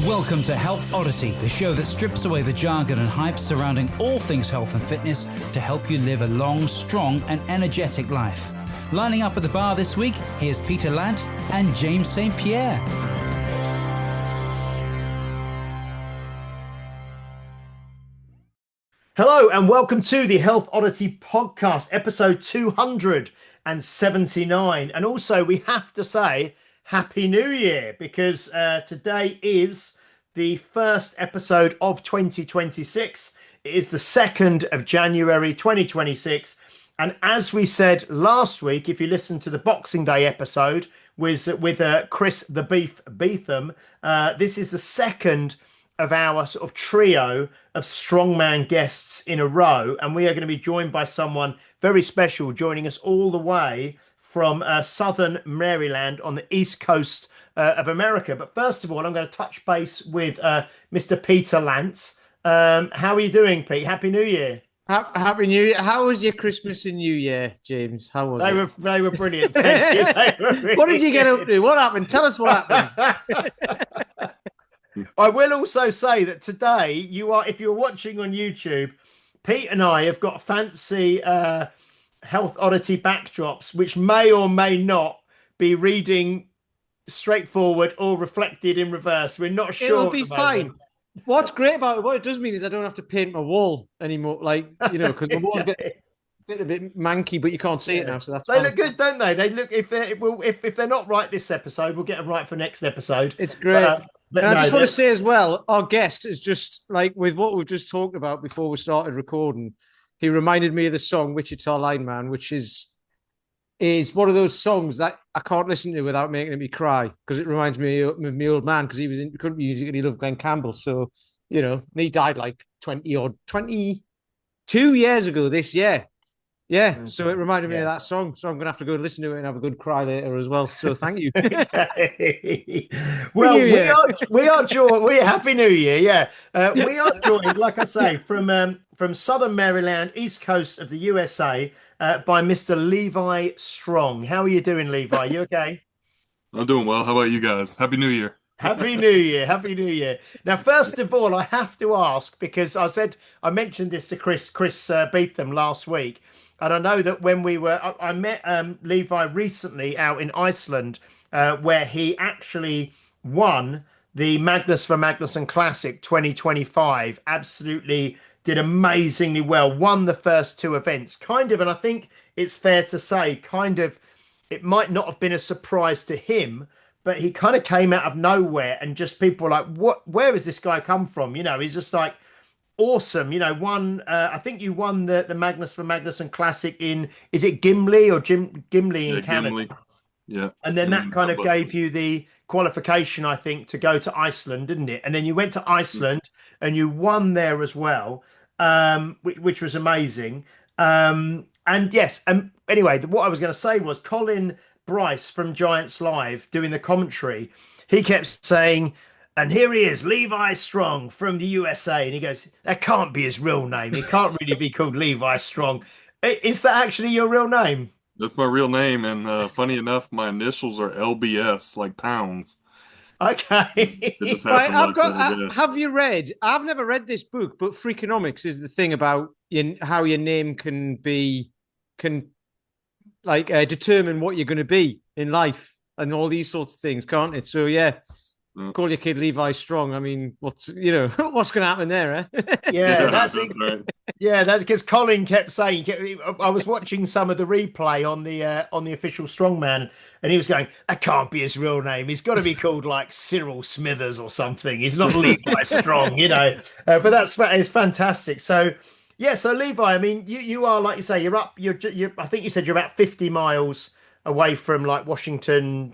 Welcome to Health Oddity, the show that strips away the jargon and hype surrounding all things health and fitness to help you live a long, strong and energetic life. Lining up at the bar this week, here's Peter Lant and James St. Pierre. Hello and welcome to the Health Oddity podcast, episode 279. And also we have to say Happy New Year, because today is the first episode of 2026. It is the 2nd of January 2026. And as we said last week, if you listen to the Boxing Day episode with Chris the Beef Beetham, this is the second of our sort of trio of strongman guests in a row. And we are going to be joined by someone very special, joining us all the way from southern Maryland on the east coast of America. But first of all, I'm going to touch base with Mr. Peter Lant. How are you doing, Pete? Happy New Year. Happy New Year. How was your Christmas and New Year, James? How was it? They were brilliant. Thank you. What did you get up to? What happened? Tell us what happened. I will also say that today, if you're watching on YouTube, Pete and I have got fancy Health Oddity backdrops, which may or may not be reading straightforward or reflected in reverse. We're not sure. It'll be fine. What's great about it, what it does mean is I don't have to paint my wall anymore. Like, because the walls get a bit manky, but you can't see it now, so that's They look good, don't they? They look, if they're not right this episode, we'll get them right for next episode. It's great. But I just want to say as well, our guest is just like, with what we've just talked about before we started recording, he reminded me of the song Wichita Lineman, which is one of those songs that I can't listen to without making me cry, because it reminds me of my old man, because he was in country music and he loved Glenn Campbell. So, and he died like 22 years ago this year. Yeah, so it reminded me of that song. So I'm going to have to go and listen to it and have a good cry later as well. So thank you. Well, we are joined. We Happy New Year. Yeah, we are joined, like I say, from Southern Maryland, East Coast of the USA, by Mr. Levi Strong. How are you doing, Levi? You okay? I'm doing well. How about you guys? Happy New Year. Happy New Year. Happy New Year. Now, first of all, I have to ask, because I mentioned this to Chris Beetham last week. And I know that when I met Levi recently out in Iceland, where he actually won the Magnus Classic 2025. Absolutely did amazingly well. Won the first two events, and I think it's fair to say, it might not have been a surprise to him, but he kind of came out of nowhere, and just people were like, where has this guy come from? He's just like, awesome. I think you won the Magnus Classic in, is it Gimli or Gimli in Canada? Gimli. Yeah. And then that kind of gave you the qualification, I think, to go to Iceland, didn't it? And then you went to Iceland and you won there as well, which was amazing. And yes, and anyway, what I was going to say was Colin Bryce from Giants Live doing the commentary. He kept saying, and here he is, Levi Strong from the USA. And he goes, that can't be his real name. He can't really be called Levi Strong. Is that actually your real name? That's my real name. And funny enough, my initials are LBS, like pounds. Okay. Have you read? I've never read this book, but Freakonomics is the thing about how your name can determine what you're going to be in life and all these sorts of things, can't it? So, yeah. Call your kid Levi Strong. I mean, what's going to happen there, eh? Yeah, that's right. Yeah, that's because Colin kept saying. I was watching some of the replay on the official Strongman, and he was going, "That can't be his real name. He's got to be called like Cyril Smithers or something. He's not Levi Strong, But it's fantastic. So, yeah. So Levi, I mean, you are, like you say, you're up. I think you said you're about 50 miles away from like Washington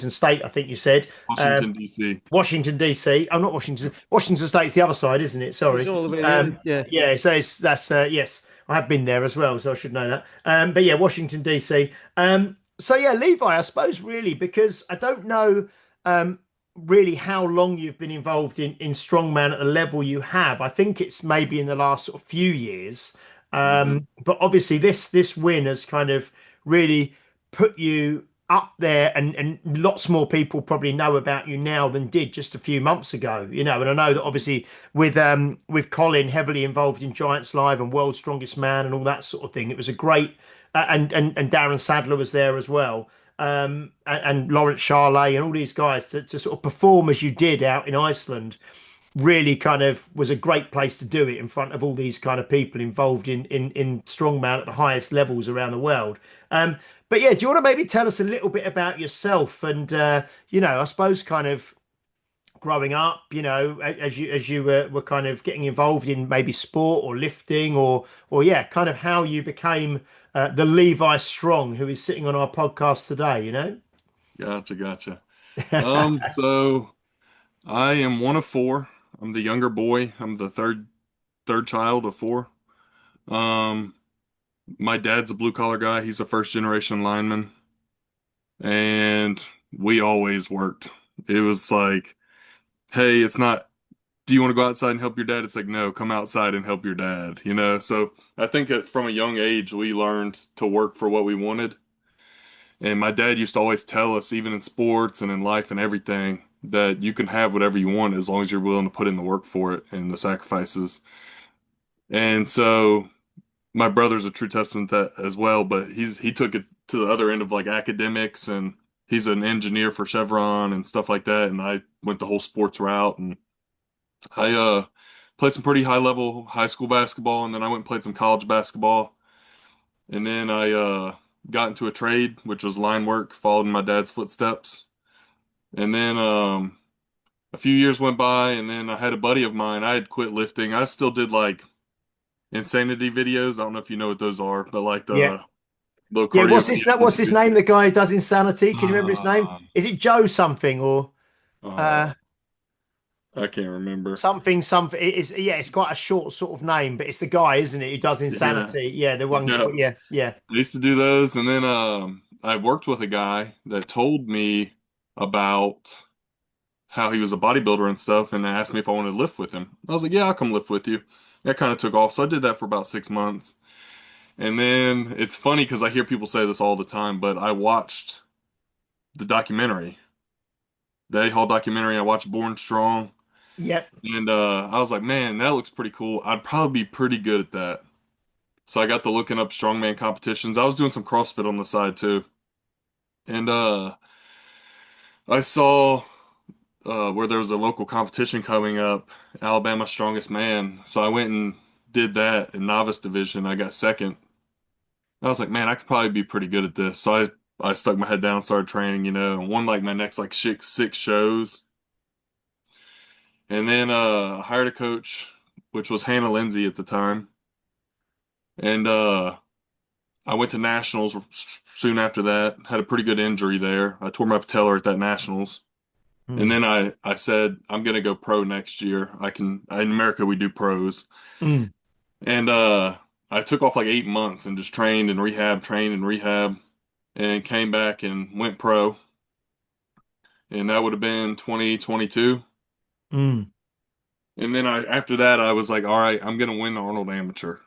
State, I think you said. Washington, D.C. Washington, D.C. I'm not Washington. Washington State's the other side, isn't it? Sorry. It's all the way around. Yeah. So that's yes. I have been there as well, so I should know that. But yeah, Washington, D.C. So yeah, Levi, I suppose really, because I don't know really how long you've been involved in strongman at the level you have. I think it's maybe in the last sort of few years. But obviously this win has kind of really put you up there, and lots more people probably know about you now than did just a few months ago, you know. And I know that obviously with Colin heavily involved in Giants Live and World's Strongest Man and all that sort of thing, it was a great and Darren Sadler was there as well. And Lawrence Charlet and all these guys to sort of perform as you did out in Iceland really kind of was a great place to do it in front of all these kind of people involved in strongman at the highest levels around the world. But yeah, do you want to maybe tell us a little bit about yourself and you know, I suppose kind of growing up, you know, as you were kind of getting involved in maybe sport or lifting or yeah, kind of how you became the Levi Strong who is sitting on our podcast today, you know? Gotcha. So I am one of four. I'm the younger boy. I'm the third child of four. Um, my dad's a blue collar guy. He's a first generation lineman, and we always worked. It was like, hey, it's not, do you want to go outside and help your dad? It's like, no, come outside and help your dad, you know? So I think that from a young age, we learned to work for what we wanted. And my dad used to always tell us, even in sports and in life and everything, that you can have whatever you want as long as you're willing to put in the work for it and the sacrifices. And so my brother's a true testament to that as well, but he took it to the other end of like academics, and he's an engineer for Chevron and stuff like that. And I went the whole sports route, and I played some pretty high level high school basketball, and then I went and played some college basketball. And then I got into a trade, which was line work, followed in my dad's footsteps. And then a few years went by, and then I had a buddy of mine. I had quit lifting. I still did like insanity videos. I don't know if you know what those are, but like Yeah. the little Yeah, cardio what's his name? videos. The guy who does Insanity. Can you remember his name? Uh, Is it Joe something or uh, uh I can't remember. something? It's yeah, it's quite a short sort of name, but it's the guy, isn't it, who does Yeah, Insanity? Yeah, the one. yeah. Yeah, yeah. I used to do those, and then I worked with a guy that told me about how he was a bodybuilder and stuff, and asked me if I wanted to lift with him. I was like, yeah, I'll come lift with you. That kind of took off, so I did that for about 6 months. And then it's funny because I hear people say this all the time, but I watched the documentary, the Eddie Hall documentary. I watched Born Strong, Yep. and I was like, man, that looks pretty cool. I'd probably be pretty good at that. So I got to looking up strongman competitions. I was doing some CrossFit on the side too, and I saw where there was a local competition coming up, Alabama Strongest Man. So I went and did that in novice division. I got second. I was like, man, I could probably be pretty good at this. So I stuck my head down and started training, you know, and won like my next like six shows. And then I hired a coach, which was Hannah Lindsay at the time. And I went to nationals soon after that. Had a pretty good injury there. I tore my patellar at that nationals. And Mm. then I said, I'm gonna go pro next year. In America we do pros. Mm. And I took off like 8 months and just trained and rehab, and came back and went pro. And that would have been 2022. Mm. And then after that I was like, all right, I'm gonna win the Arnold Amateur.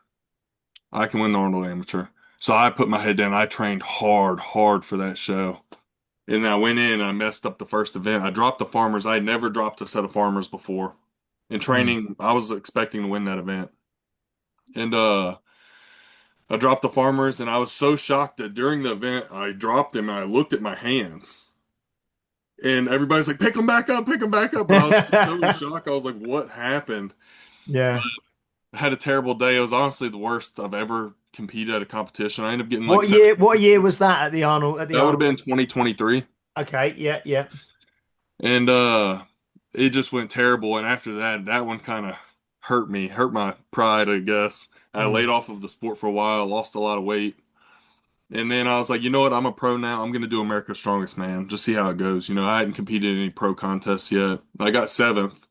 I can win the Arnold Amateur. So I put my head down. I trained hard for that show. And I went in and I messed up the first event. I dropped the farmers. I had never dropped a set of farmers before. In Mm. training, I was expecting to win that event. And I dropped the farmers, and I was so shocked that during the event I dropped them and I looked at my hands. And everybody's like, pick them back up. But I was so in shock. I was like, what happened? Yeah. I had a terrible day. It was honestly the worst I've ever competed at a competition. I ended up getting like seven. What year was that at the Arnold That would have been 2023. Okay, yeah, yeah. And it just went terrible. And after that, that one kind of hurt my pride, I guess. I laid Mm. off of the sport for a while, lost a lot of weight. And then I was like, you know what? I'm a pro now. I'm going to do America's Strongest Man. Just see how it goes. You know, I hadn't competed in any pro contests yet. I got seventh,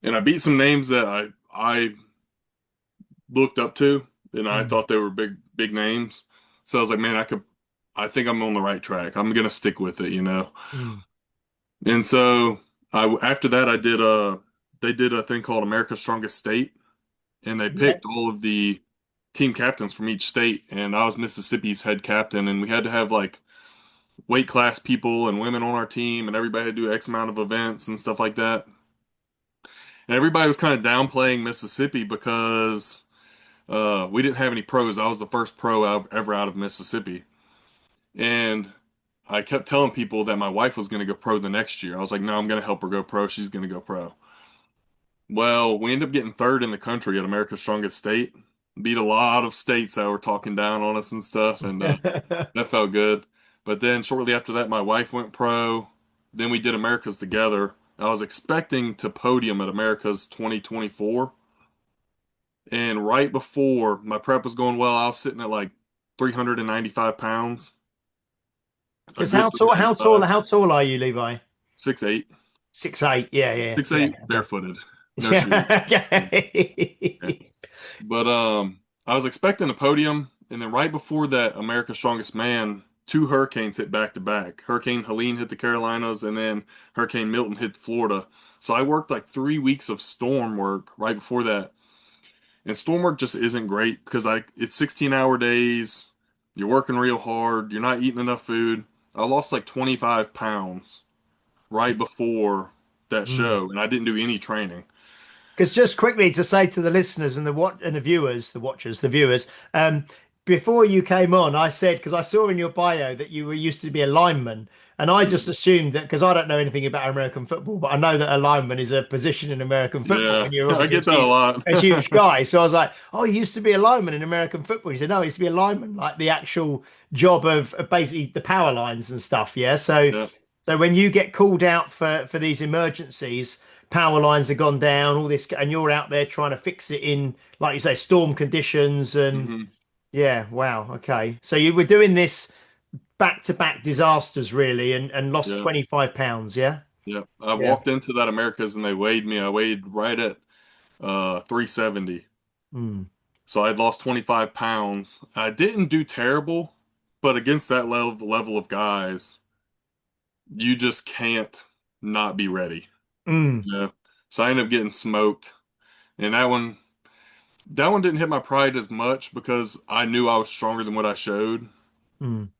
and I beat some names that I looked up to, and I Mm. thought they were big names. So I was like, man, I think I'm on the right track. I'm going to stick with it, you know. Mm. And so after that, they did a thing called America's Strongest State, and they Yeah. picked all of the team captains from each state, and I was Mississippi's head captain, and we had to have like weight class people and women on our team, and everybody had to do X amount of events and stuff like that. And everybody was kind of downplaying Mississippi because we didn't have any pros. I was the first pro ever out of Mississippi. And I kept telling people that my wife was going to go pro the next year. I was like, no, I'm going to help her go pro. She's going to go pro. Well, we ended up getting third in the country at America's Strongest State. Beat a lot of states that were talking down on us and stuff, and that felt good. But then shortly after that, my wife went pro. Then we did America's together. I was expecting to podium at America's 2024. And right before my prep was going well, I was sitting at like 395 pounds. A Because good 395. how tall are you, Levi? 6'8". 6'8". Yeah, yeah, yeah. 6'8", barefooted. No shoes. Yeah. Yeah. Okay. But I was expecting a podium, and then right before that, America's Strongest Man, two hurricanes hit back to back. Hurricane Helene hit the Carolinas, and then Hurricane Milton hit Florida. So I worked like 3 weeks of storm work right before that. And storm work just isn't great because it's 16-hour days. You're working real hard. You're not eating enough food. I lost like 25 pounds right before that show, and I didn't do any training. Because just quickly to say to the listeners and the viewers, the watchers, the viewers, before you came on, I said because I saw in your bio that you were used to be a lineman, and I just assumed that because I don't know anything about American football, but I know that a lineman is a position in American football, Yeah, and you're I obviously get that a lot. a huge guy. So I was like, oh, you used to be a lineman in American football. He said, no, he used to be a lineman, like the actual job of basically the power lines and stuff. Yeah, so. Yeah. So when you get called out for these emergencies, power lines have gone down, all this, and you're out there trying to fix it in, like you say, storm conditions. And hmm yeah, wow, okay. So you were doing this back-to-back disasters, really, and lost Yeah. 25 pounds, yeah? Yeah. I Yeah. walked into that Americas and they weighed me. I weighed right at 370. Mm, So I'd lost 25 pounds. I didn't do terrible, but against that level of guys, you just can't not be ready. mm, You know? So I ended up getting smoked. And that one didn't hit my pride as much because I knew I was stronger than what I showed. mm,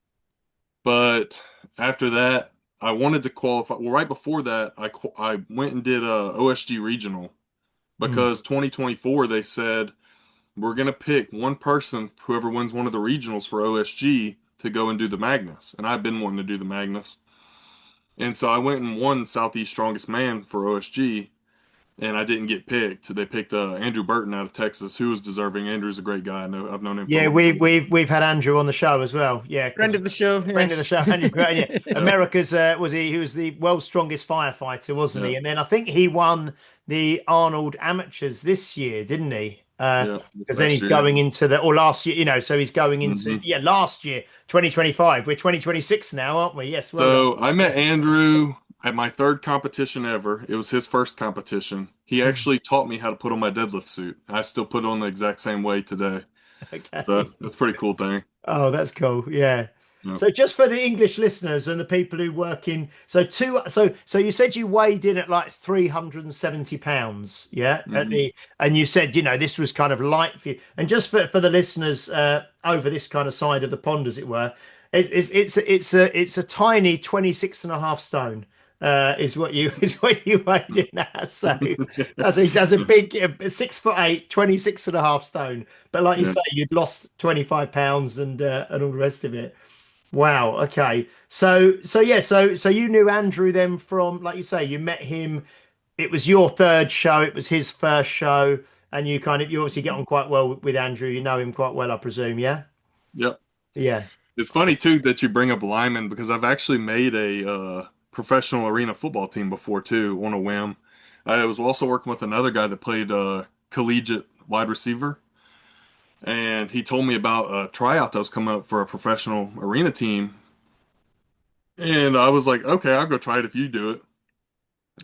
But after that, I wanted to qualify. Well, right before that, I went and did a OSG regional mm. because 2024 they said we're gonna pick one person, whoever wins one of the regionals for OSG, to go and do the Magnus. And I've been wanting to do the Magnus, and so I went and won Southeast Strongest Man for OSG, and I didn't get picked. They picked Andrew Burton out of Texas, who was deserving. Andrew's a great guy. I know I've known him for a Yeah, long time. we've had Andrew on the show as well. Yeah, Friend because of the show, friend of the yes. show, Andrew. Yeah. Yeah, America's he was the world's strongest firefighter, wasn't yeah, he? And then I think he won the Arnold Amateurs this year, didn't he? yeah. Because then Last he's year. going into the or last year, so he's going into hmm last year, 2025. We're 2026 now, aren't we? Yes, well done. So I met Andrew at my third competition ever. It was his first competition. He actually taught me how to put on my deadlift suit. I still put it on the exact same way today. So Okay. that's a pretty cool thing. Oh, that's cool. Yeah. Yeah. So just for the English listeners and the people who work in, so you said you weighed in at like 370 pounds, yeah, hmm and you said, this was kind of light for you. And just for the listeners over this kind of side of the pond, as it were, it's a tiny 26 and a half stone. Is what you is what you weighed in at. So that's a big 6'8", 26 and a half stone. But like you Yeah. say, you'd lost 25 pounds and all the rest of it. Wow. Okay. So you knew Andrew then from, like you say, you met him. It was your third show. It was his first show, and you obviously get on quite well with Andrew. You know him quite well, I presume. Yeah. Yep. Yeah. It's funny too that you bring up Lyman because I've actually made a professional arena football team before too on a whim. I was also working with another guy that played collegiate wide receiver, and he told me about a tryout that was coming up for a professional arena team. And I was like, okay, I'll go try it if you do it.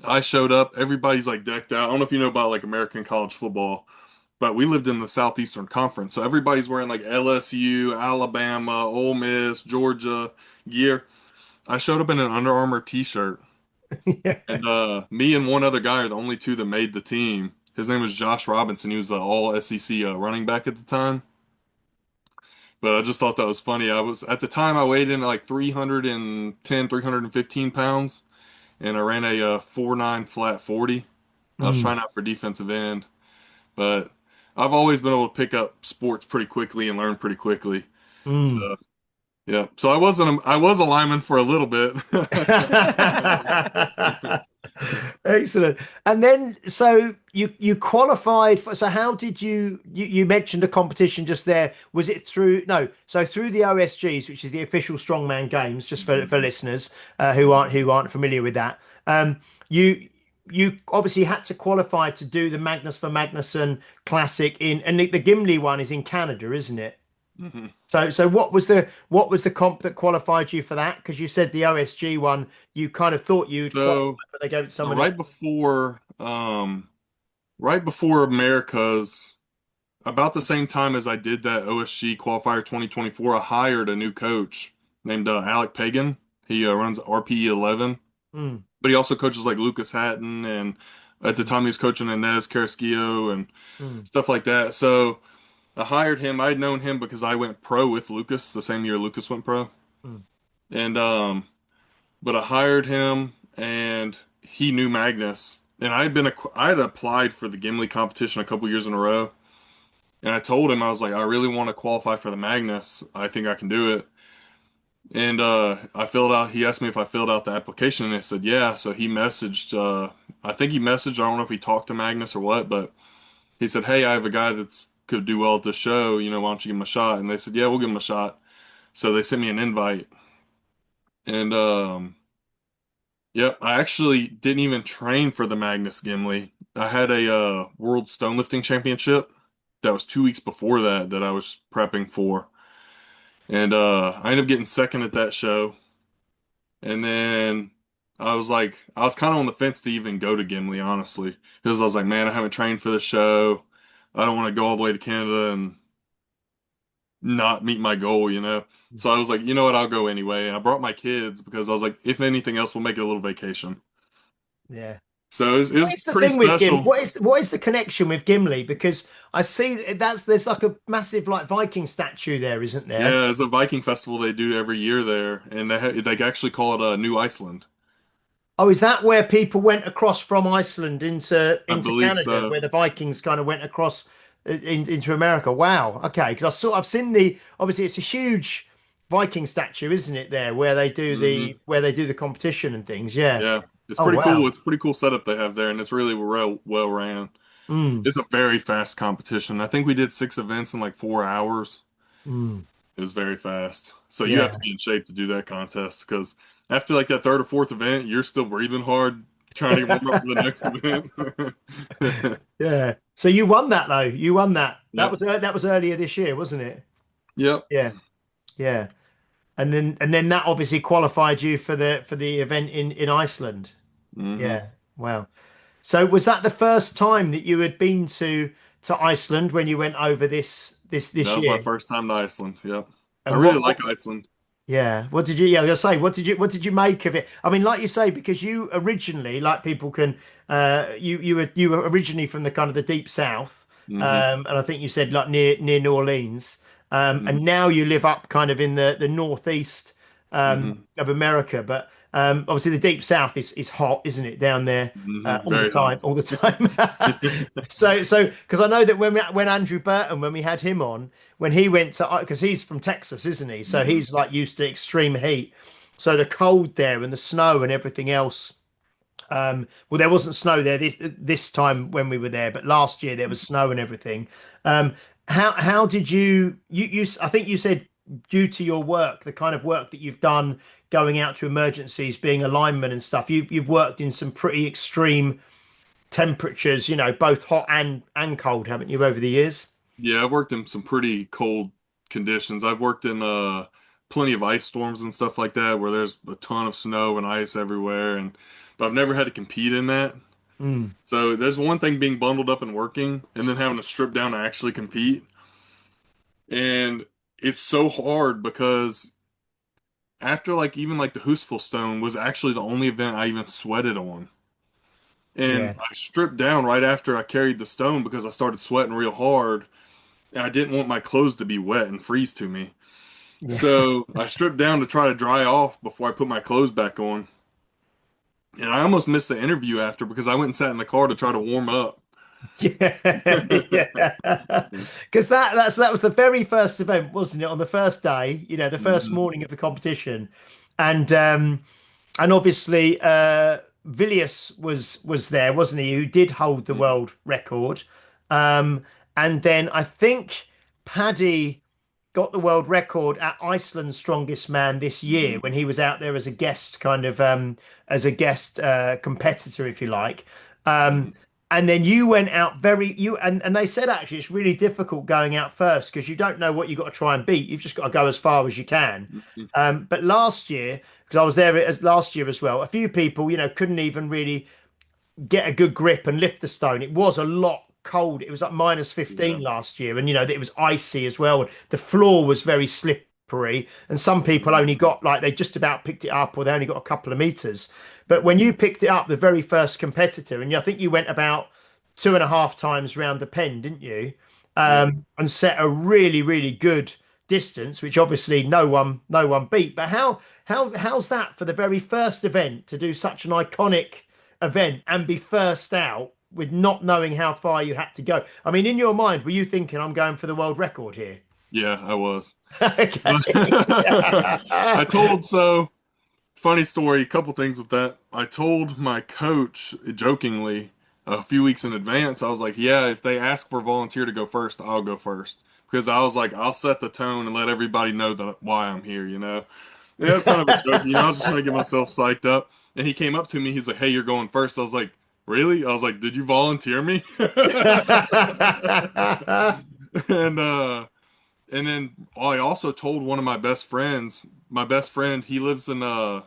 I showed up, everybody's like decked out. I don't know if you know about like American college football, but we lived in the Southeastern Conference. So everybody's wearing like LSU, Alabama, Ole Miss, Georgia gear. I showed up in an Under Armour t-shirt, Yeah. and me and one other guy are the only two that made the team. His name was Josh Robinson. He was the all SEC running back at the time. But I just thought that was funny. I was at the time I weighed in at like 310, 315 pounds, and I ran a 4.9 flat 40. I was Mm, trying out for defensive end, but I've always been able to pick up sports pretty quickly and learn pretty quickly. mm. So yeah, so I was a lineman for a little bit. Excellent. And then, so you qualified for. So how did you mentioned a competition just there? Was it through? No. So through the OSGs, which is the official strongman games, just for Mhm. listeners who aren't familiar with that. You you obviously had to qualify to do the Magnus for Magnuson Classic and the Gimli one is in Canada, isn't it? Mhm. So what was the comp that qualified you for that? Because you said the OSG one, you kind of thought you'd qualify, So, but they gave it to so someone else. right before America's, about the same time as I did that OSG qualifier 2024, I hired a new coach named Alec Pagan. He runs RPE 11, Mm, but he also coaches like Lucas Hatton, and at the mm, time he was coaching Inez Carrasquillo and mm, stuff like that. So I hired him. I'd known him because I went pro with Lucas the same year Lucas went pro. mm, And but I hired him and he knew Magnus. And I had applied for the Gimli competition a couple years in a row. And I told him, I was like, I really want to qualify for the Magnus. I think I can do it. And he asked me if I filled out the application and I said, yeah. So he messaged, I think he messaged, I don't know if he talked to Magnus or what, but he said, hey, I have a guy that's could do well at the show. Why don't you give him a shot? And they said, yeah, we'll give him a shot. So they sent me an invite. And yep, I actually didn't even train for the Magnus Gimli. I had a World Stonelifting Championship that was 2 weeks before that I was prepping for. And I ended up getting second at that show. And then I was kind of on the fence to even go to Gimli, honestly, because I was like, man, I haven't trained for the show. I don't want to go all the way to Canada and not meet my goal. So I was like, you know what, I'll go anyway. And I brought my kids because I was like, if anything else, we'll make it a little vacation. yeah. So it What was is the pretty thing with Gimli? special. What is the connection with Gimli? Because I see there's like a massive like Viking statue there, isn't there? Yeah, it's a Viking festival they do every year there, and they actually call it New Iceland. Oh, is that where people went across from Iceland into I into believe Canada, so. where the Vikings kind of went across into America? Wow. Okay, because I've seen the obviously it's a huge Viking statue, isn't it? There where they do Hmm. the competition and things. Yeah. Yeah, it's Oh pretty cool. wow. It's a pretty cool setup they have there, and it's really well ran. Mm, It's a very fast competition. I think we did 6 events in like 4 hours. mm. It was very fast. So you have Yeah. to be in shape to do that contest because after like that third or fourth event, you're still breathing hard, trying to warm up for the next event. Yeah. So you won that though. You won that. That Yep. was that was earlier this year, wasn't it? Yep. Yeah. Yeah. And then that obviously qualified you for the event in Iceland. Hmm. Yeah. Wow. So was that the first time that you had been to Iceland when you went over this That was my year? first time to Iceland. Yep. I And really what like Iceland. yeah, what did you yeah, I was gonna say, what did you make of it? I mean, like you say, because you originally, like people can you were originally from the kind of the deep south. Hmm. And I think you said like near New Orleans. And Hmm. now you live up kind of in the northeast Hmm. of America. But obviously the deep south is hot, isn't it, down there all the Very hot. time, all the time. So because I know that when Andrew Burton, when we had him on, when he went to because he's from Texas, isn't he? So Hmm. he's like used to extreme heat. So the cold there and the snow and everything else. Well, there wasn't snow there this time when we were there, but last year there was snow and everything. How did you I think you said due to your work, the kind of work that you've done going out to emergencies, being a lineman and stuff, you've worked in some pretty extreme temperatures, both hot and cold, haven't you, over the years? Yeah, I've worked in some pretty cold conditions. I've worked in plenty of ice storms and stuff like that where there's a ton of snow and ice everywhere but I've never had to compete in that. Mm, So there's one thing being bundled up and working and then having to strip down to actually compete. And it's so hard because after like even like the Hoosful Stone was actually the only event I even sweated on. And yeah. I stripped down right after I carried the stone because I started sweating real hard. and I didn't want my clothes to be wet and freeze to me. Yeah. So I stripped down to try to dry off before I put my clothes back on. And I almost missed the interview after because I went and sat in the car to try to warm up. Yeah, yeah. Because that was the very first event, wasn't it? On the first day, the first Mhm. morning of the competition, and obviously Villiers was there, wasn't he? Who did hold the world record, um, and then I think Paddy got the world record at Iceland's Strongest Man this year Mhm. when he was out there as a guest, kind of as a guest competitor, if you like. Um, Mhm. and then you went out and they said actually it's really difficult going out first because you don't know what you've got to try and beat. You've just got to go as far as you can. Mhm. But last year, because I was there last year as well, a few people, couldn't even really get a good grip and lift the stone. It was a lot cold. It was like minus Yeah. 15 last year, and it was icy as well. And the floor was very slippery, and some people Mhm. only got like they just about picked it up, or they only got a couple of meters. But when you picked it up, the very first competitor, and I think you went about 2.5 times round the pen, didn't you? Yeah. And set a really, really good distance, which obviously no one beat. But how's that for the very first event to do such an iconic event and be first out with not knowing how far you had to go? I mean, in your mind, were you thinking I'm going for the world record here? Yeah, I was. Okay. I told so funny story, a couple things with that. I told my coach jokingly a few weeks in advance, I was like, yeah, if they ask for a volunteer to go first, I'll go first. Because I was like, I'll set the tone and let everybody know that why I'm here, you know? Yeah, it's kind of a joke, I was just trying to get myself psyched up. And he came up to me, he's like, hey, you're going first. I was like, really? I was like, did you volunteer me? And and then I also told one of my best friends, my best friend, he lives in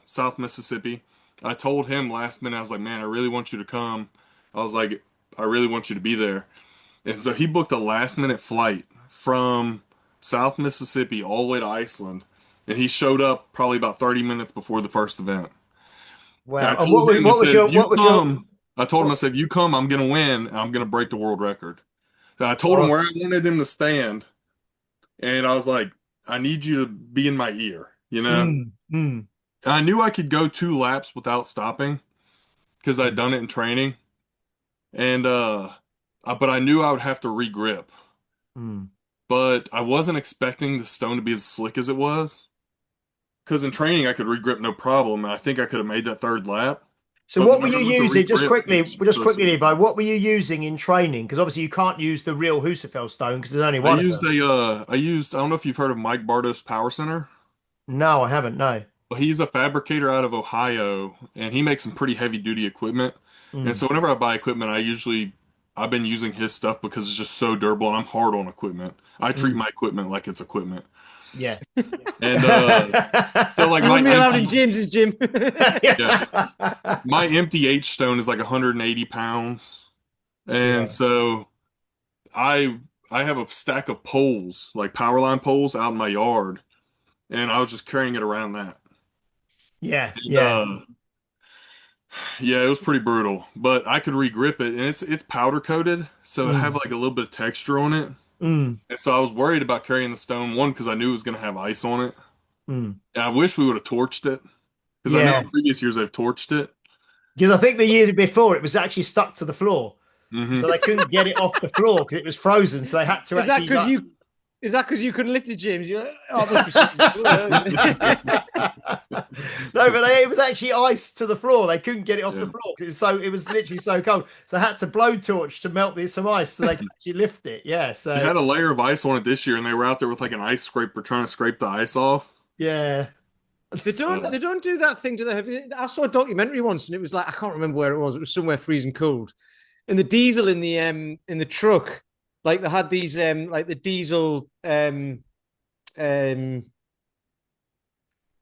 South Mississippi. I told him last minute, I was like, man, I really want you to come. I was like, I really want you to be there. And so he booked a last minute flight from South Mississippi all the way to Iceland. And he showed up probably about 30 minutes before the first event. And I Wow. And told him, I said, if you what was your come, I told him, I what, said, if you come, I'm going to win and I'm going to break the world record. And I told him oh, where I wanted him to stand. And I was like, I need you to be in my ear, you know? mm. And I knew I could go 2 laps without stopping because I'd done it in training. And but I knew I would have to regrip. Mm. But I wasn't expecting the stone to be as slick as it was. Because in training I could regrip no problem, and I think I could have made that third lap. So But what were whenever you I went to using? regrip, it was Just so quickly, slick. Levi. What were you using in training? Because obviously you can't use the real Husafell stone because there's only I one of used them. I don't know if you've heard of Mike Bardos Power Center. No, I haven't. No. Well, he's a fabricator out of Ohio, and he makes some pretty heavy duty equipment. And Mm. so whenever I buy equipment, I've been using his stuff because it's just so durable, and I'm hard on equipment. I treat Mm. my equipment like it's equipment. Yeah. And so like You my wouldn't be allowed in empty James's gym. yeah, my empty H stone is like 180 pounds. And Yeah. so I I have a stack of poles, like power line poles out in my yard, and I was just carrying it around that. Yeah. And Yeah. yeah, it was pretty brutal, but I could regrip it, and it's powder coated, so it have Mm. like a little bit of texture on it. Mm. And so I was worried about carrying the stone, one, because I knew it was going to have ice on it. Mm. And I wish we would have torched it, because I know Yeah. in previous years they've torched it. Because I think the year before it was actually stuck to the floor. Hmm. So they couldn't get it off the floor because it was frozen. So they had to Is that actually because like. you? Is that because you couldn't lift it, James? You're like, oh, it must be something. No, but it was actually ice to the floor. They couldn't get it off the Yeah. floor because it was literally so cold. So they had to blowtorch to melt some ice so they could actually lift it. Yeah. They So had a layer of ice on it this year, and they were out there with like an ice scraper trying to scrape the ice off. yeah. They don't. Uh, They don't do that thing to the. I saw a documentary once, and it was like I can't remember where it was. It was somewhere freezing cold, and the diesel in the truck, like they had these like the diesel um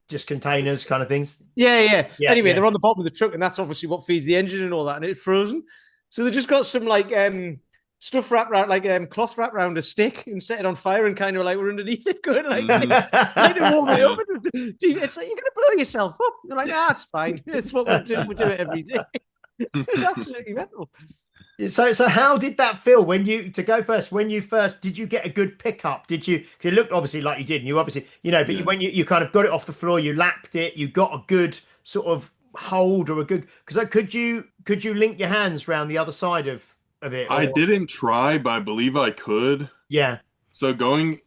Just containers kind of things. yeah. Yeah. Anyway, Yeah. they're on the bottom of the truck, and that's obviously what feeds the engine and all that, and it's frozen. So they just got some like stuff wrapped around, like cloth wrapped around a stick and set it on fire, and kind of like we're underneath it, going like, mhm. you need to warm it Yeah. up. It's like you're gonna blow yourself up. You're like, it's fine. It's what we do. We do it every day. It's absolutely mental. So how did that feel when to go first? When you first did you get a good pickup? Did you? 'Cause it looked obviously like you did, and you obviously but Yeah. when you kind of got it off the floor, you lapped it, you got a good sort of hold or a good because could you link your hands around the other side of it I or didn't try, but I believe I could. yeah So doing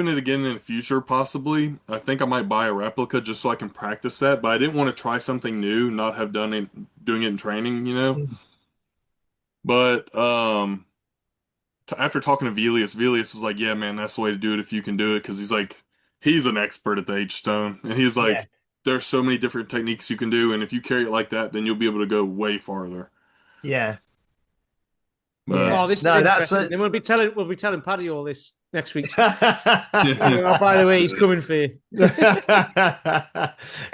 it again in the future, possibly. I think I might buy a replica just so I can practice that. But I didn't want to try something new, not have done it, doing it in training, you know. Mm. But after talking to Velius is like, yeah, man, that's the way to do it if you can do it, because he's an expert at the H stone, and he's yeah like, there's so many different techniques you can do, and if you carry it like that, then you'll be able to go way farther. yeah But Oh, this is no that's interesting. a Then we'll be telling Paddy all this next week. yeah, Oh, by the way, he's coming for you.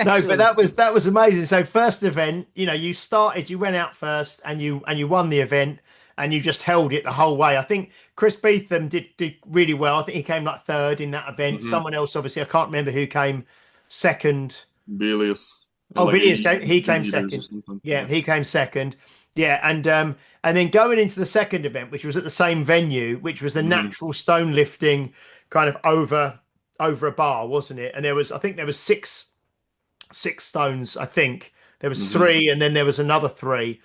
No, but that was amazing. So first event, you went out first and you won the event and you just held it the whole way. I think Chris Beetham did really well. I think he came like third in that event. hmm Someone else, obviously, I can't remember who came second. Velius at Oh, like Villiers 80 he came meters or second. something. Yeah, Yeah. he came second. Yeah, and then going into the second event, which was at the same venue, which was the hmm natural stone lifting kind of over a bar, wasn't it? And I think there was six stones. I think there was hmm three, and then there was another three.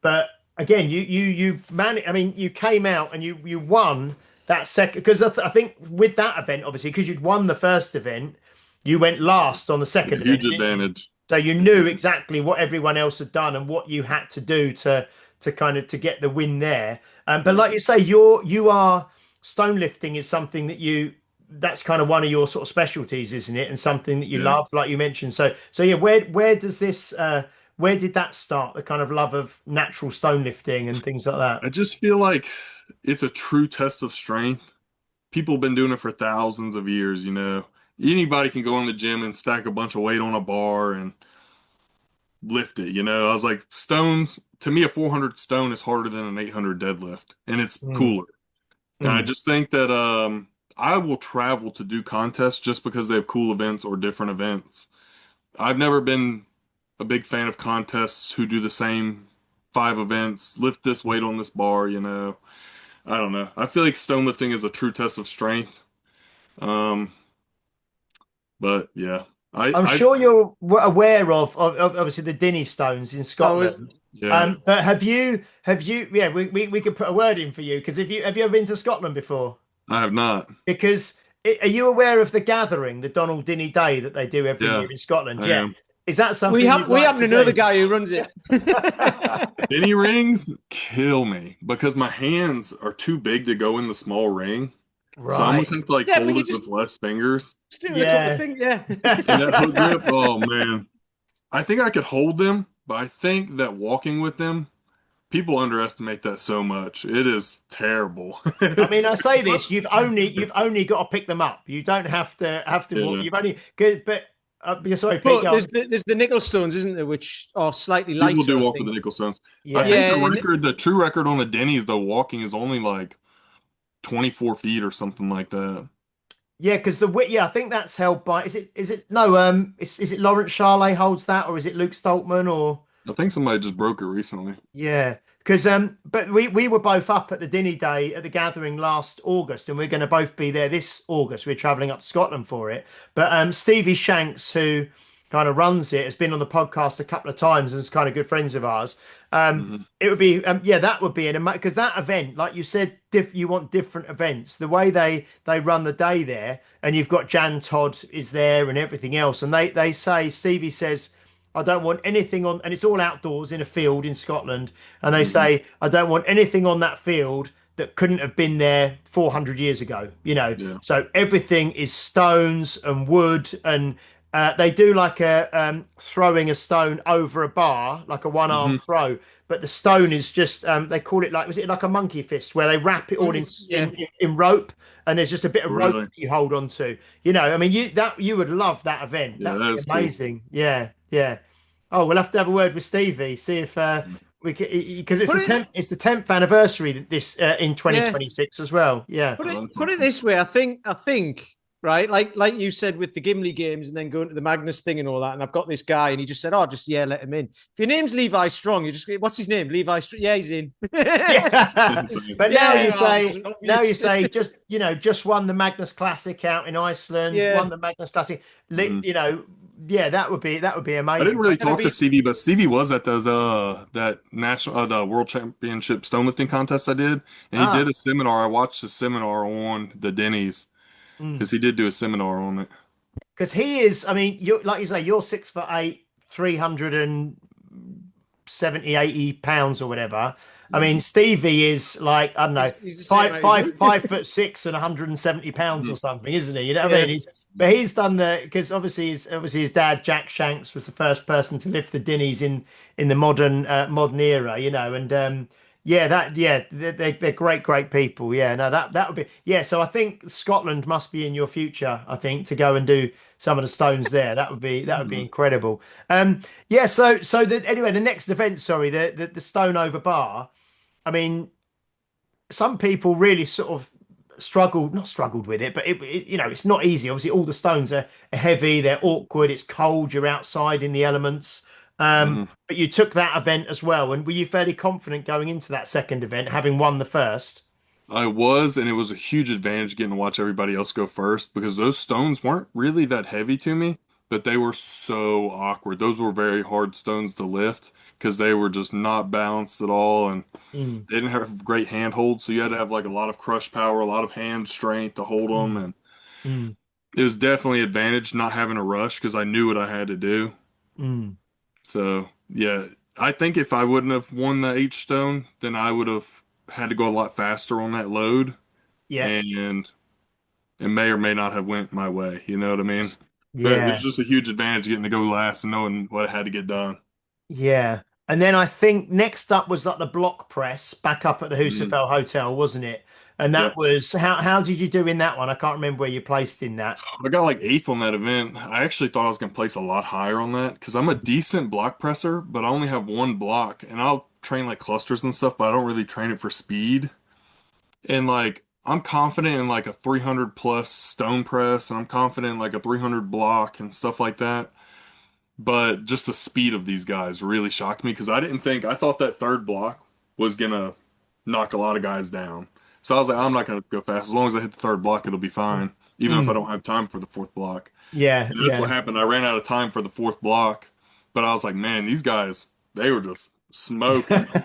But again, I mean, you came out and you won that second because I think with that event, obviously, because you'd won the first event, you went last on the Yeah, second event, huge didn't you? advantage. So you knew exactly what everyone else had done and what you had to do to kind of to get the win there. But Yeah. like you say, you are stone lifting is something that's kind of one of your sort of specialties, isn't it? And something that you Yeah. love, like you mentioned. So yeah, where does this where did that start? The kind of love of natural stone lifting and things like that. I just feel like it's a true test of strength. People have been doing it for thousands of years, you know. Anybody can go in the gym and stack a bunch of weight on a bar and lift it, you know. I was like, stones, to me, a 400 stone is harder than an 800 deadlift, and it's Mm, cooler. And I mm, just think that I will travel to do contests just because they have cool events or different events. I've never been a big fan of contests who do the same 5 events, lift this weight on this bar, you know. I don't know. I feel like stone lifting is a true test of strength. Um, but yeah, I'm I sure you're aware of obviously the Dinny stones in I was Scotland. yeah, But have you yeah we could put a word in for you because have you ever been to Scotland before? I have not. Because are you aware of the gathering, the Donald Dinny Day that they do every Yeah, year in Scotland? I Yeah. am. Is that something you'd we like happen to to know the do? guy who runs it. Mini rings kill me because my hands are too big to go in the small ring. So I Right. almost have to like Yeah, but hold you it with less fingers. just do it with a couple of Yeah. fingers. Yeah. And that hook grip, oh man. I think I could hold them, but I think that walking with them, people underestimate that so much. It is terrible. I mean, It's I say terrible. this, you've only got to pick them up. You don't have to walk. Yeah. You've only good, but sorry, Pete, But go on. there's the nickel stones, isn't there, which are slightly People lighter, do I walk with the think. nickel stones. I Yeah. think Yeah, and the true record on the Denny's though walking is only like 24 feet or something like that. Yeah, because the width, yeah, I think that's held by is it no is it Lawrence Charlet holds that or is it Luke Stoltman or I think somebody just broke it recently. yeah, because but we were both up at the Dinny Day at the gathering last August, and we're going to both be there this August. We're traveling up to Scotland for it. But Stevie Shanks, who kind of runs it, has been on the podcast a couple of times and is kind of good friends of ours. hmm It would be yeah, that would be an because that event, like you said, you want different events. The way they run the day there, and you've got Jan Todd is there and everything else, and they say Stevie says. I don't want anything on, and it's all outdoors in a field in Scotland. And they hmm say, I don't want anything on that field that couldn't have been there 400 years ago, Yeah. So everything is stones and wood. And they do like a throwing a stone over a bar, like a one arm hmm throw. But the stone is just, they call it like, was it like a monkey fist where they wrap it all in, yeah. in rope and there's just a bit of rope Really. that you hold on to. I mean, you would love that event. Yeah, That would that be is cool. amazing. Yeah, yeah. Oh, we'll have to have a word with Stevie, see if we can, because Put it, it's the 10th anniversary this in yeah. 2026 as well. Yeah. Oh, that's Put it awesome. this way. I think right? Like you said with the Gimli games and then going to the Magnus thing and all that. And I've got this guy and he just said, oh, just, yeah, let him in. If your name's Levi Strong, you just, what's his name? Levi Strong. Yeah, he's in. Yeah. But now Yeah, you say, obviously. just won the Magnus Classic out in Iceland, Yeah. won the Magnus Classic. Mhm. Yeah, that would be I didn't amazing. really Gonna talk to be Stevie, but Stevie was at that national the World Championship stonelifting contest I did, and he did Ah, a seminar. I watched a seminar on the Denny's because he did do a seminar on it. because he is. I mean, you like you say, you're 6'8", 370, 80 pounds or whatever. I mean, Mhm. Stevie is like, I don't know, he's the same five age as five me. 5'6" and 170 pounds or Mhm. something, isn't he? You know what I Yeah. mean? But he's done the because obviously his dad Jack Shanks was the first person to lift the Dinnies in the modern era, and yeah, they're great people. Yeah, no, that would be, yeah. So I think Scotland must be in your future. I think to go and do some of the stones there. That would be Mhm. incredible. Yeah. Anyway, the next event, sorry, the stone over bar. I mean, some people really sort of not struggled with it, but it's not easy. Obviously, all the stones are heavy, they're awkward, it's cold, you're outside in the elements. Mhm. But you took that event as well, and were you fairly confident going into that second event, having won the first? I was, and it was a huge advantage getting to watch everybody else go first because those stones weren't really that heavy to me, but they were so awkward. Those were very hard stones to lift because they were just not balanced at all, and Mm, they didn't have great handholds, so you had to have like a lot of crush power, a lot of hand strength to hold them, mm, and mm, it was definitely an advantage not having a rush because I knew what I had to do. mm. So yeah, I think if I wouldn't have won the H stone, then I would have had to go a lot faster on that load, Yeah, and it may or may not have went my way. You know what I mean? But it was yeah. just a huge advantage getting to go last and knowing what I had to get done. Yeah. And then I think next up was like the block press back up at the Mm, Husafell Hotel, wasn't it? And yeah. that was how did you do in that one? I can't remember where you placed in that. I got like eighth on that event. I actually thought I was going to place a lot higher on that because I'm a decent block presser, but I only have one block and I'll train like clusters and stuff, but I don't really train it for speed. And like, I'm confident in like a 300 plus stone press and I'm confident in like a 300 block and stuff like that. But just the speed of these guys really shocked me because I thought that third block was going to knock a lot of guys down. So I was like, I'm not going to go fast. As long as I hit the third block, it'll be fine, even if I Mm. don't have time for the fourth block. Yeah, And that's what yeah. happened. I ran out of time for the fourth block, but I was like, man, these guys, they were just smoking them.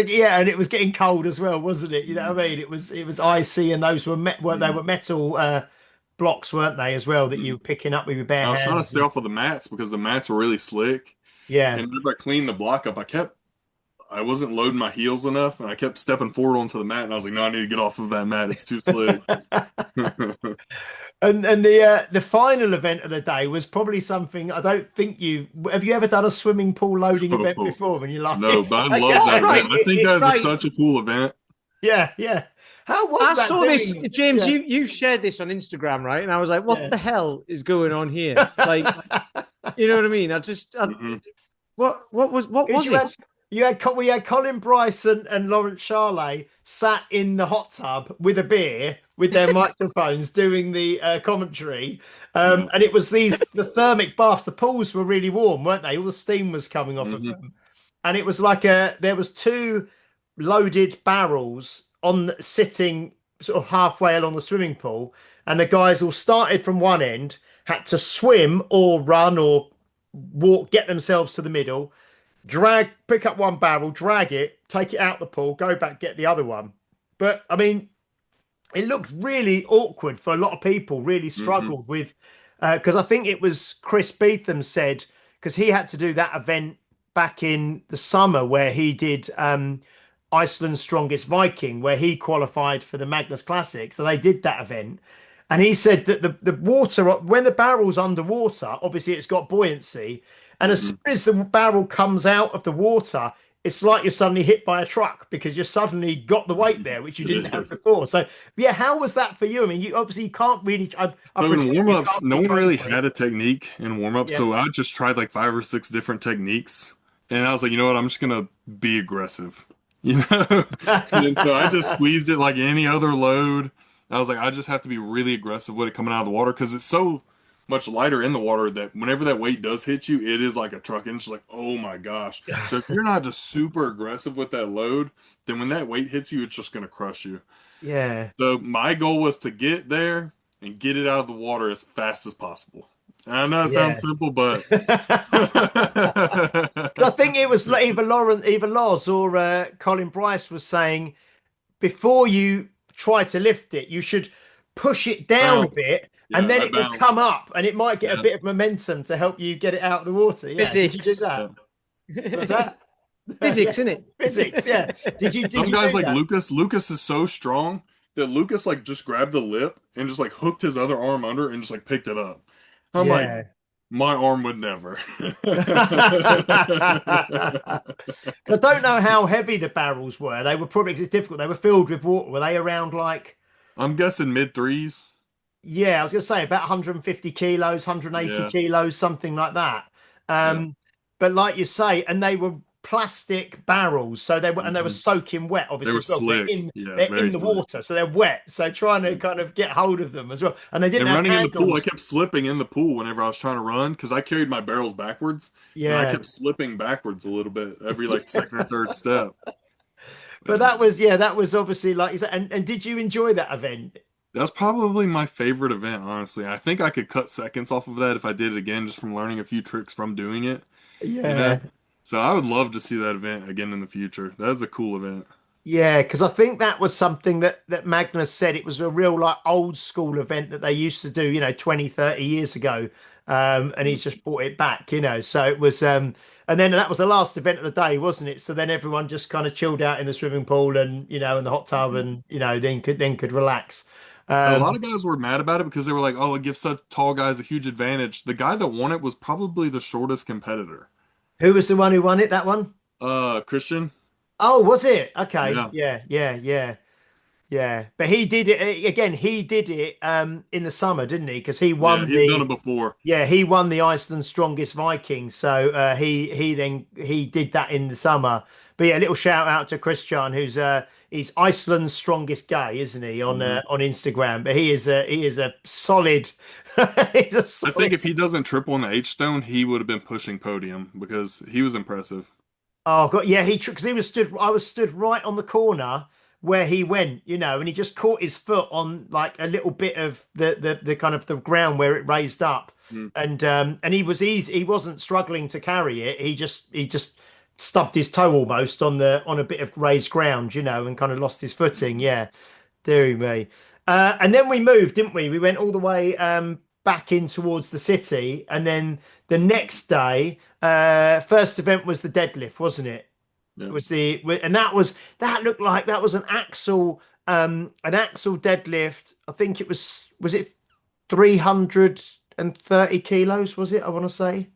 Yeah, and it was getting cold as well, wasn't it? You know what I mean? It was icy, and those they were metal blocks, weren't they, as well, that you were picking up with your bare I was trying to hands. stay off of the mats because the mats were really slick. Yeah. And whenever I cleaned the block up, I wasn't loading my heels enough, and I kept stepping forward onto the mat, and I was like, no, I need to get off of that mat. It's too slick. And the final event of the day was probably something I don't think have you ever done a swimming pool loading event Oh, before? And you're like, no, but I love okay, that Right, event. I think that is right. such a cool event. yeah, yeah. How was I that saw this, doing? James. Yeah, You shared this on Instagram, right? And I was like, "What yeah. the hell is going on here?" Like, you know what I mean? Hmm. What Because was it? we had Colin Bryce and Lawrence Charlet sat in the hot tub with a beer with their microphones doing the commentary, Yeah. and it was the thermic baths. The pools were really warm, weren't they? All the steam was coming off of Hmm. them, and it was like there was two loaded barrels sitting sort of halfway along the swimming pool, and the guys all started from one end, had to swim or run or walk, get themselves to the middle, pick up one barrel, drag it, take it out the pool, go back, get the other one. But I mean, it looked really awkward for a lot of people, really Hmm. struggled with, because I think it was Chris Beetham said, because he had to do that event back in the summer where he did Iceland's Strongest Viking, where he qualified for the Magnus Classic. So they did that event. And he said that the water, when the barrel's underwater, obviously it's got buoyancy. And as soon Hmm. as the barrel comes out of the water, it's like you're suddenly hit by a truck because you've suddenly got the weight there, which you didn't It have is. before. So, yeah, how was that for you? I mean, you obviously can't really, I So presume in you warm-ups, can't no really one train really for it. had a technique in warm-ups, Yeah. so I just tried like 5 or 6 different techniques, and I was like, you know what, I'm just gonna be aggressive. you know? And so I just squeezed it like any other load. I was like, I just have to be really aggressive with it coming out of the water because it's so much lighter in the water that whenever that weight does hit you, it is like a truck. And it's just like, oh my gosh. So if you're not just super aggressive with that load, then when that weight hits you, it's just going to crush you. Yeah. So my goal was to get there and get it out of the water as fast as possible. And I know it sounds Yeah. simple, but I think it was either Loz or Colin Bryce was saying before you try to lift it, you should push it down a bounce. bit and Yeah, then I it will come bounced. up and it might get a Yeah, bit of momentum to help you get it out of the water. Yeah. Did you do Physics. that? yeah. Was that? Yeah. Physics, isn't Physics. Yeah. Did Some you guys do like that? Lucas is so strong that Lucas like just grabbed the lip and just like hooked his other arm under and just like picked it up. I'm like, Yeah. my arm would never. I don't know how heavy the barrels were. They were probably 'cause it's difficult. They were filled with water. Were they around like, I'm guessing mid threes. yeah, I was going to say about 150 kilos, 180 Yeah, kilos, something like that. yeah. But like you say, and they were plastic barrels, so they were Mhm. soaking wet, They obviously were as well. They're slick. in Yeah, they're in very the slick. water, so they're wet. So trying to kind of get hold of them as well, and they didn't And have running in the pool, I handles. kept slipping in the pool whenever I was trying to run because I carried my barrels backwards and I Yeah. kept slipping backwards a little bit every like second or third step. But Yeah. that was obviously like you said. And did you enjoy that event? That's probably my favorite event, honestly. I think I could cut seconds off of that if I did it again, just from learning a few tricks from doing it, you know? Yeah. So I would love to see that event again in the future. That's a cool event. Yeah, because I think that was something that Magnus said it was a real like old school event that they used to do, 20, 30 years ago. And he's just brought it back, So it was and then that was the last event of the day, wasn't it? So then everyone just kind of chilled out in the swimming pool and in the hot tub Mhm. and then could relax. A lot Um of guys were mad about it because they were like, oh, it gives such tall guys a huge advantage. The guy that won it was probably the shortest competitor. who was the one who won it, that one? Christian. Oh, was it? Okay. Yeah. Yeah, yeah, yeah. Yeah, but he did it again. He did it in the summer, didn't he? Because he Yeah, won he's done it the before. yeah he won the Iceland Strongest Viking. So he did that in the summer. But yeah, a little shout out to Christian, who's he's Iceland's strongest guy, isn't he, Mhm. on Instagram? But he is a solid he's a I think solid. if he doesn't triple in the H stone, he would have been pushing podium because he was impressive. Oh God, yeah, because he was stood. I was stood right on the corner where he went, and he just caught his foot on like a little bit of the kind of the ground where it raised up, Mm. and he was easy. He wasn't struggling to carry it. He just stubbed his toe almost on a bit of raised ground, and kind of lost his footing. Yeah, dearie me. And then we moved, didn't we? We went all the way back in towards the city, and then the next day, first event was the deadlift, wasn't it? It Yeah. was and that looked like that was an axle deadlift. I think was it 330 kilos? Was it? I want to say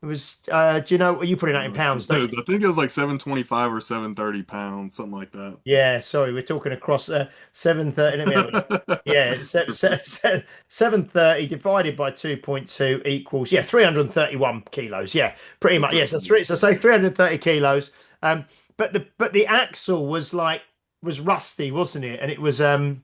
it was. Do you know? You putting that in pounds, don't you? I think it was like 725 or 730 pounds, something like that. Yeah, sorry, we're talking across 730. Let me have a look. Yeah, 730 divided by 2.2 equals 331 kilos. Yeah, pretty much. Okay. Yes, so say 330 kilos. But the axle was rusty, wasn't it? And it wasn't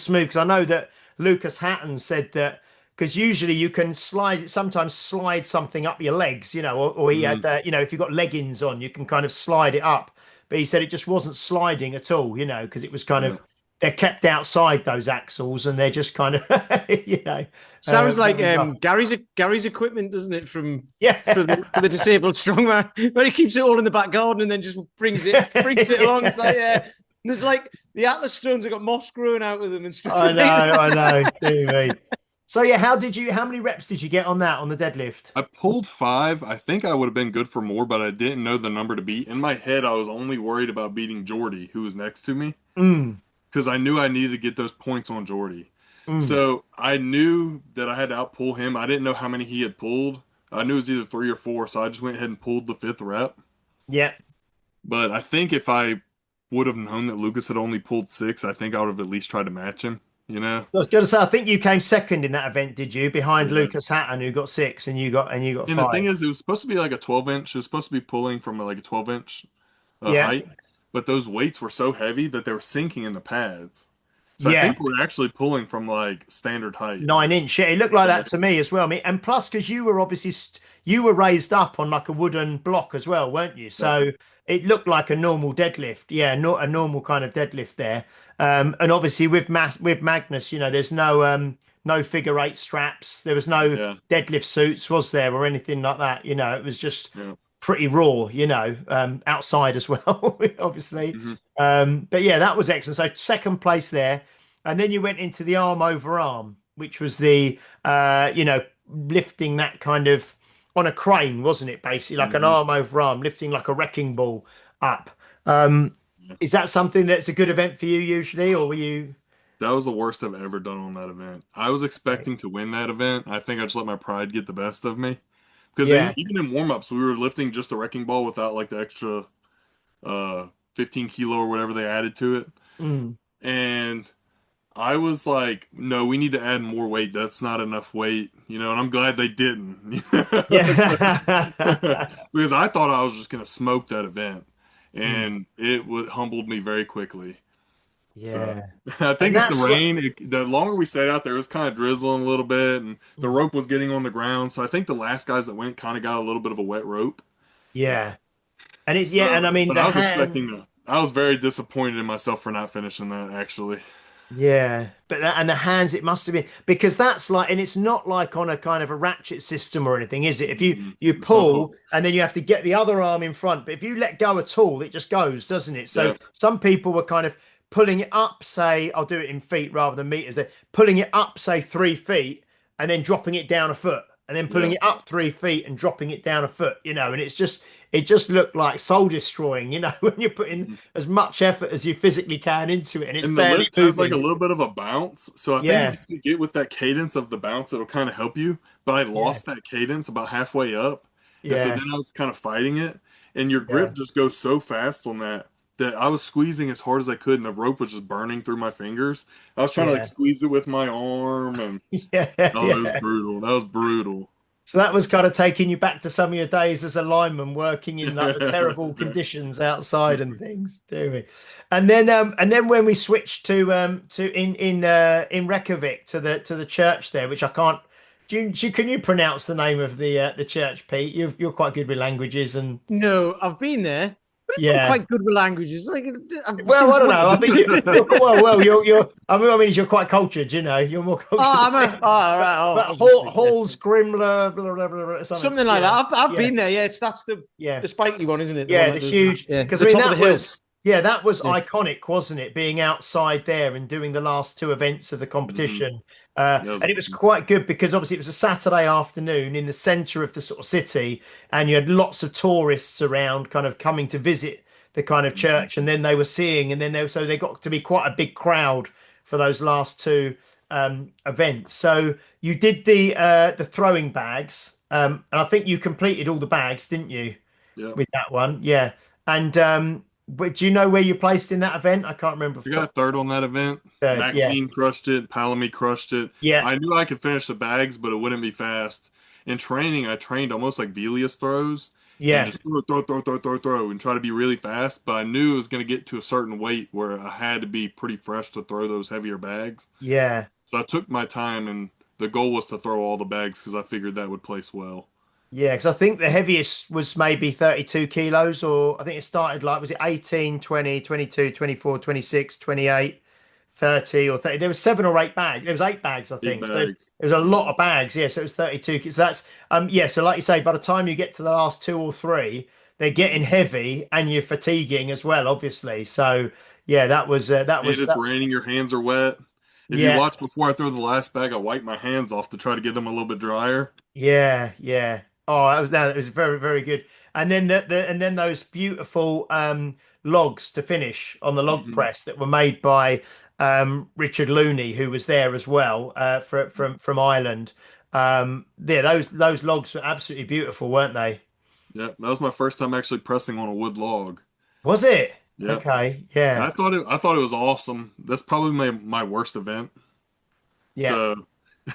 smooth because I know that Lucas Hatton said that because usually you can sometimes slide something up your legs, or he Mhm. had, if you've got leggings on, you can kind of slide it up. But he said it just wasn't sliding at all, because it was kind Yeah. of they're kept outside those axles and they're just kind of, Sounds like very rough. Gary's equipment, doesn't it? Yeah. For the disabled strongman, but he keeps it all in the back garden and then just brings it along. It's like there's like the Atlas stones have got moss growing out of them and stuff. I know. Do me. So yeah, how many reps did you get on the deadlift? I pulled five. I think I would have been good for more, but I didn't know the number to beat. In my head, I was only worried about beating Jordy, who was next to me, Mm, because I knew I needed to get those points on Jordy. mm. So I knew that I had to outpull him. I didn't know how many he had pulled. I knew it was either three or four, so I just went ahead and pulled the fifth rep. Yeah. But I think if I would have known that Lucas had only pulled six, I think I would have at least tried to match him, you know? I was going to say, I think you came second in that event, did you? Behind Yeah. Lucas Hatton, who got six, and you got And the thing five. is, it was supposed to be like a 12 inch. It was supposed to be pulling from like a 12 inch Yeah. height. but those weights were so heavy that they were sinking in the pads. So I Yeah. think we're actually pulling from like standard height. 9 inch. Yeah, it looked like Yeah. that to me as well. I mean, and plus, because you were obviously you were raised up on like a wooden block as well, weren't you? Yeah. So it looked like a normal deadlift. Yeah, not a normal kind of deadlift there. And obviously with Magnus, there's no figure eight straps. There was no Yeah. deadlift suits, was there, or anything like that. It was just Yeah. pretty raw. Outside as well, obviously. Hmm. But yeah, that was excellent. So second place there. And then you went into the arm over arm, which was the lifting that kind of on a crane, wasn't it? Basically, like an Hmm. arm over arm, lifting like a wrecking ball up. Um, Yeah. is that something that's a good event for you usually, or were you? That was the worst I've ever done on that event. I was expecting to win that event. I think I just let my pride get the best of me. Because Yeah. even in warm-ups, we were lifting just a wrecking ball without like the extra 15 kilo or whatever they added to it. Mm. And I was like, no, we need to add more weight. That's not enough weight, and I'm glad they didn't. Yeah. Because I thought I was just going to smoke that event, Mm. and it humbled me very quickly. So Yeah. I And think it's the that's rain. The longer we stayed out there, it was kind of drizzling a little bit, and the Mm. rope was getting on the ground. So I think the last guys that went kind of got a little bit of a wet rope. Yeah. And it's yeah, and I So, mean but the I was hand. expecting to. I was very disappointed in myself for not finishing that, actually. Yeah, but and the hands, it must have been because that's like, and it's not like on a kind of a ratchet system or anything, is it? If you No. pull and then you have to get the other arm in front, but if you let go at all, it just goes, doesn't it? So Yeah. some people were kind of pulling it up, say, I'll do it in feet rather than meters. They're pulling it up, say 3 feet, and then dropping it down a foot, and then pulling Yeah. it up 3 feet and dropping it down a foot, and it just looked like soul destroying, when you're putting as much effort as you physically can into it and it's And the barely lift has like a moving. little bit of a bounce. So I think if Yeah, you can get with that cadence of the bounce, it'll kind of help you. But I yeah, lost that cadence about halfway up. And so yeah, then I was kind of fighting it. And your yeah, grip just goes so fast on that I was squeezing as hard as I could and the rope was just burning through my fingers. I was trying to like yeah, squeeze it with my arm and yeah, oh, it was yeah. brutal. That was brutal. So that was kind of taking you back to some of your days as a lineman, working in like the terrible Yeah. conditions outside and things, do we? And then when we switched to in Reykjavik to the church there, which I can't. Can you pronounce the name of the church, Pete? You're quite good with languages and No, I've been there, but I'm not yeah. quite good with languages. Like Well, since I don't when? know. I think you're well. You're. I mean, you're quite cultured. You're more Oh, cultured I'm than a. me. Oh, right, oh, But obviously, yeah, Hall's Grimler, blah, blah, blah, blah, something. something like that. Yeah, I've yeah, been there. Yeah, that's yeah, the spiky one, isn't it? The one yeah. that The does that. huge, Yeah, because the I mean top of the that hill. was that was Yeah, iconic, wasn't it? Being outside there and doing the last two events of the Hmm. competition, That was and it was awesome. quite good because obviously it was a Saturday afternoon in the centre of the sort of city, and you had lots of tourists around, kind of coming to visit the kind of church, and then they were seeing, and then so they got to be quite a big crowd for those last two events. So you did the throwing bags, and I think you completed all the bags, didn't you, Yeah. with that one? Yeah. And but do you know where you placed in that event? I can't remember off I the top got of third on that event. my head. Third, yeah, Maxine crushed it. Palamy crushed it. yeah, I knew I could finish the bags, but it wouldn't be fast. In training, I trained almost like Velius throws and yeah, just throw, and try to be really fast. But I knew it was going to get to a certain weight where I had to be pretty fresh to throw those heavier bags. yeah. So I took my time, and the goal was to throw all the bags because I figured that would place well. Yeah, because I think the heaviest was maybe 32 kilos, or I think it started like, was it 18, 20, 22, 24, 26, 28, 30, or 30? There was 7 or 8 bags. There was 8 bags, I Big think. So it bags. was a lot Hmm. of bags. Yeah, so it was 32. So that's, yeah, so like you say, by the time you get to the last two or three, they're getting Hmm. heavy and you're fatiguing as well, obviously. So yeah, that And was it's that. raining, your hands are wet. If you Yeah, watch before I throw the last bag, I wipe my hands off to try to get them a little bit drier. yeah, yeah. Oh, that was very, very good. And then and then those beautiful logs to finish on the log Hmm. press that were made by Richard Looney, who was there as well, from Ireland. Yeah, those logs were absolutely beautiful, weren't they? Yeah, that was my first time actually pressing on a wood log. Was it? Yeah. Okay, yeah, I thought it was awesome. That's probably my worst event. yeah, So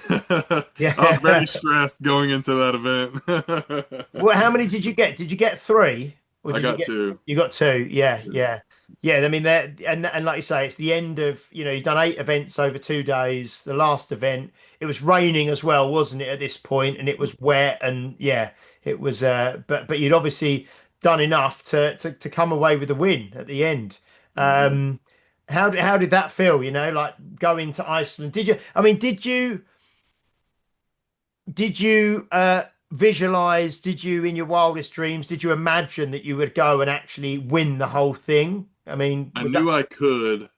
I was very yeah. stressed going into that event. Well, how many did you get? Did you get three, or I did you got get? two. You got two. Yeah, Yeah. yeah. Yeah, I mean that, and like you say, it's the end of, you've done 8 events over 2 days. The last event, it was raining as well, wasn't it, at this point, and it was wet, and yeah, it was. But you'd obviously done enough to come away with a win at the end. Mhm. Um, how did that feel? Like going to Iceland. Did you? I mean, did you visualize? Did you, in your wildest dreams, did you imagine that you would go and actually win the whole thing? I mean, I would that? knew I could,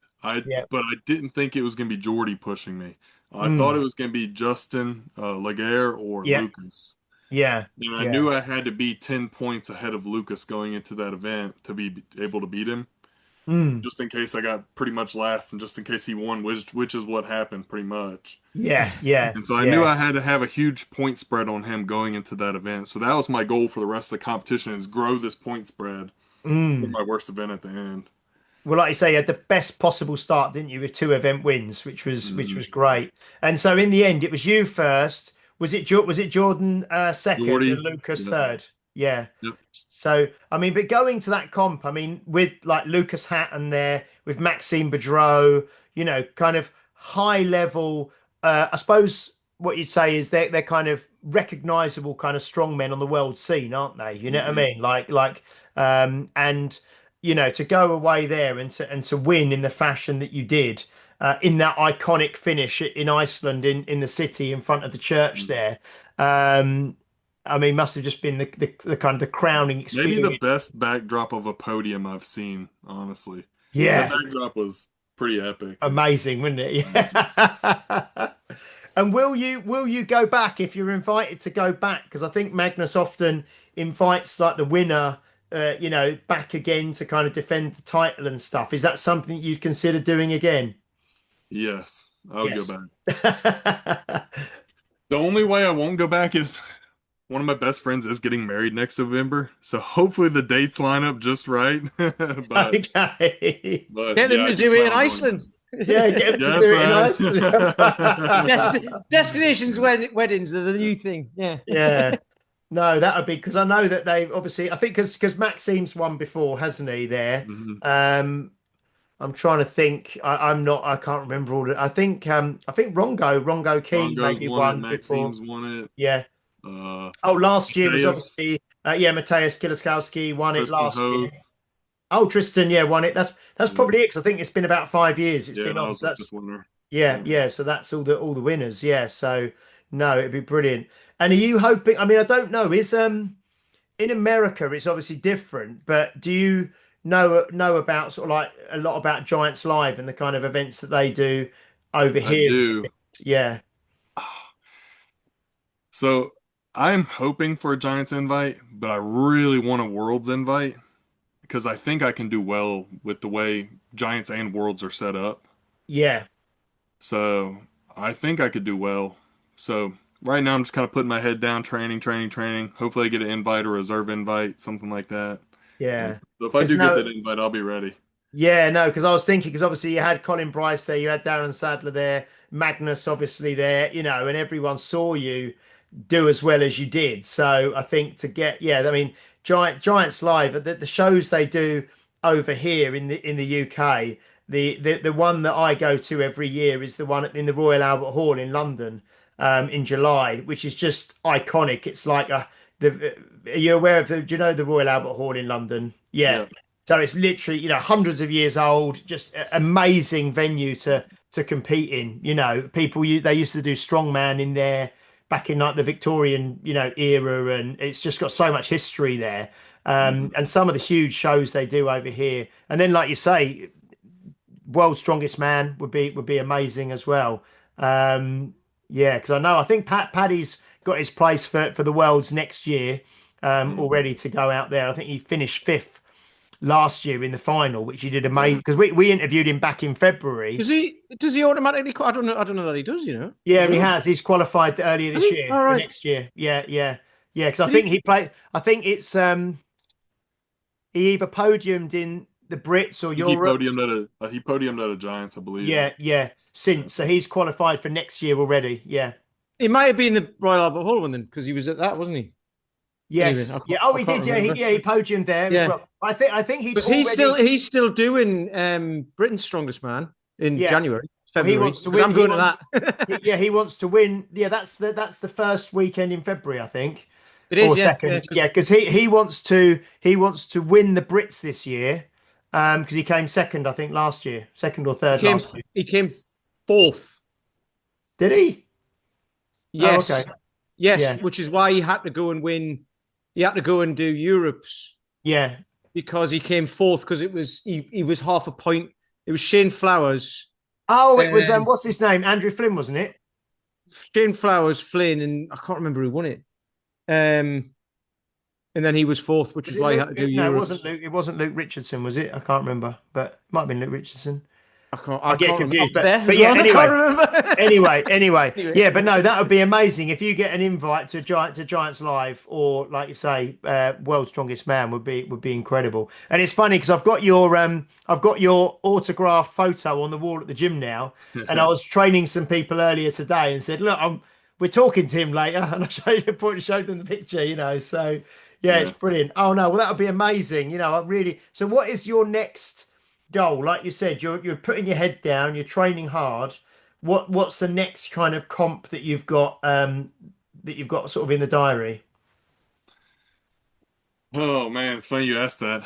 Yeah. but I didn't think it was going to be Jordy pushing me. I thought it Mm. was going to be Justin Laguerre or Yeah. Lucas. Yeah. And I Yeah. knew I had to be 10 points ahead of Lucas going into that event to be able to beat him, Mm. just in case I got pretty much last and just in case he won, which is what happened pretty much. Yeah. Yeah. And so I knew Yeah. I had to have a huge point spread on him going into that event. So that was my goal for the rest of the competition is grow this point spread for Mm. my worst event at the end. Well, like you say, you had the best possible start, didn't you, with 2 event wins, which was Mhm. great. And so in the end, it was you first. Was it Jordan second and Jordy, Lucas yep, third? Yeah. yep. So I mean, but going to that comp, I mean, with like Lucas Hatton there, with Maxime Bedreau, kind of high level. I suppose what you'd say is they're kind of recognizable kind of strongmen on the world scene, aren't they? You know what I Hmm. mean? And to go away there and to win in the fashion that you did. In that iconic finish in Iceland, in the city in front of the church there, um, I mean, must have just been the kind of the crowning Maybe the experience. best backdrop of a podium I've seen, honestly. That Yeah, backdrop was pretty epic. amazing, wasn't it? Mhm. Yeah. And will you go back if you're invited to go back? Because I think Magnus often invites like the winner, back again to kind of defend the title and stuff. Is that something you'd consider doing again? Yes, I would go Yes. back. The only way I won't go back is one of my best friends is getting married next November, so hopefully the dates line up just right. But Okay. Get them yeah, I to do do it plan in on going Iceland. back. Yeah, get him to Yeah, do that's it in Iceland. right. Destinations weddings are the new thing. Yeah. Yeah. No, that would be because I know that they obviously I think because Maxime's won before, hasn't he? There. Mhm. I'm trying to think. I can't remember all the I think Rongo Key Rongo's maybe won it. won before. Maxime's won it. Yeah. Uh, Oh, last year was Mateus, obviously yeah, Mateusz Kieliszkowski won it Tristan last year. Hoth. Oh, Tristan, yeah, won it. That's Yeah, probably it, 'cause I think it's been about 5 years it's yeah, been that on. was So the fifth that's winner. yeah, Yeah. yeah. So that's all the winners. Yeah. So no, it'd be brilliant. And are you hoping? I mean, I don't know. Is in America it's obviously different, but do you know about sort of like a lot about Giants Live and the kind of events that they do over I here? do. Yeah. So I'm hoping for a Giants invite, but I really want a Worlds invite because I think I can do well with the way Giants and Worlds are set up. Yeah. So I think I could do well. So right now I'm just kind of putting my head down, training, training, training. Hopefully I get an invite or reserve invite, something like that. And Yeah. so if I Because do get that no, invite, I'll be ready. yeah, no, because I was thinking, because obviously you had Colin Bryce there, you had Darren Sadler there, Magnus obviously there, and everyone saw you do as well as you did. So I think yeah, I mean, Giants Live, the shows they do over here in the UK, the one that I go to every year is the one in the Royal Albert Hall in London, in July, which is just iconic. It's like are you aware of do you know the Royal Albert Hall in London? Yeah. Yeah. So it's literally, hundreds of years old, just amazing venue to compete in. People they used to do strongman in there back in like the Victorian, era, and it's just got so much history there. Mhm. And some of the huge shows they do over here, and then like you say, World's Strongest Man would be amazing as well. Yeah, because I think Paddy's got his place for the Worlds next year, Mhm. already to go out there. I think he finished fifth last year in the final, which he did Yeah. amazing because we interviewed him back in February. Does he automatically I don't know. I don't know that he does, Yeah, Do and you he know? has. He's qualified earlier Has this he? year All for right. next year. Yeah, yeah, yeah. Because I Did think he? he played. I think it's he either podiumed in the Brits or I think he Europe. podiumed at a Giants, I believe. Yeah, yeah. Yeah. Since so he's qualified for next year already. Yeah. He might have been the Royal Albert Hall one then, because he was at that, wasn't he? Anything? Yes. Yeah. Oh, I he can't did. Yeah. remember. He podiumed there as Yeah, well. I think he'd because already. he's still doing Britain's Strongest Man in Yeah. January, Well, he February, wants to because win. I'm going to that. Yeah, he wants to win. Yeah, that's the first weekend in February, I think, It or is, yeah, yeah. second. Yeah, because he wants to win the Brits this year. Because he came second, I think, last year, second or third last year. He came fourth. Did he? Oh, okay. Yes, yes, Yeah, which is why he had to go and win. He had to go and do Europe's yeah. because he came fourth because he was half a point. It was Shane Flowers, Oh, it was um, what's his name? Andrew Flynn, wasn't it? Shane Flowers, Flynn, and I can't remember who won it. Um, and then he was fourth, which Was is it why he Luke? had to do No, it wasn't Europe's. Luke. It wasn't Luke Richardson, was it? I can't remember, but it might have been Luke Richardson. I I get can't remember. I confused, was there but as yeah. well. I Anyway, can't remember. anyway, Anyway, yeah. But no, that would be amazing if you get an invite to Giants Live, or like you say, World's Strongest Man would be incredible. And it's funny because I've got your autograph photo on the wall at the gym now, and I was training some people earlier today and said, look, we're talking to him later, and I showed them the picture, So yeah, it's Yeah. brilliant. Oh no, well that would be amazing. I really. So what is your next goal? Like you said, you're putting your head down, you're training hard. What's the next kind of comp that you've got sort of in the diary? Oh man, it's funny you asked that.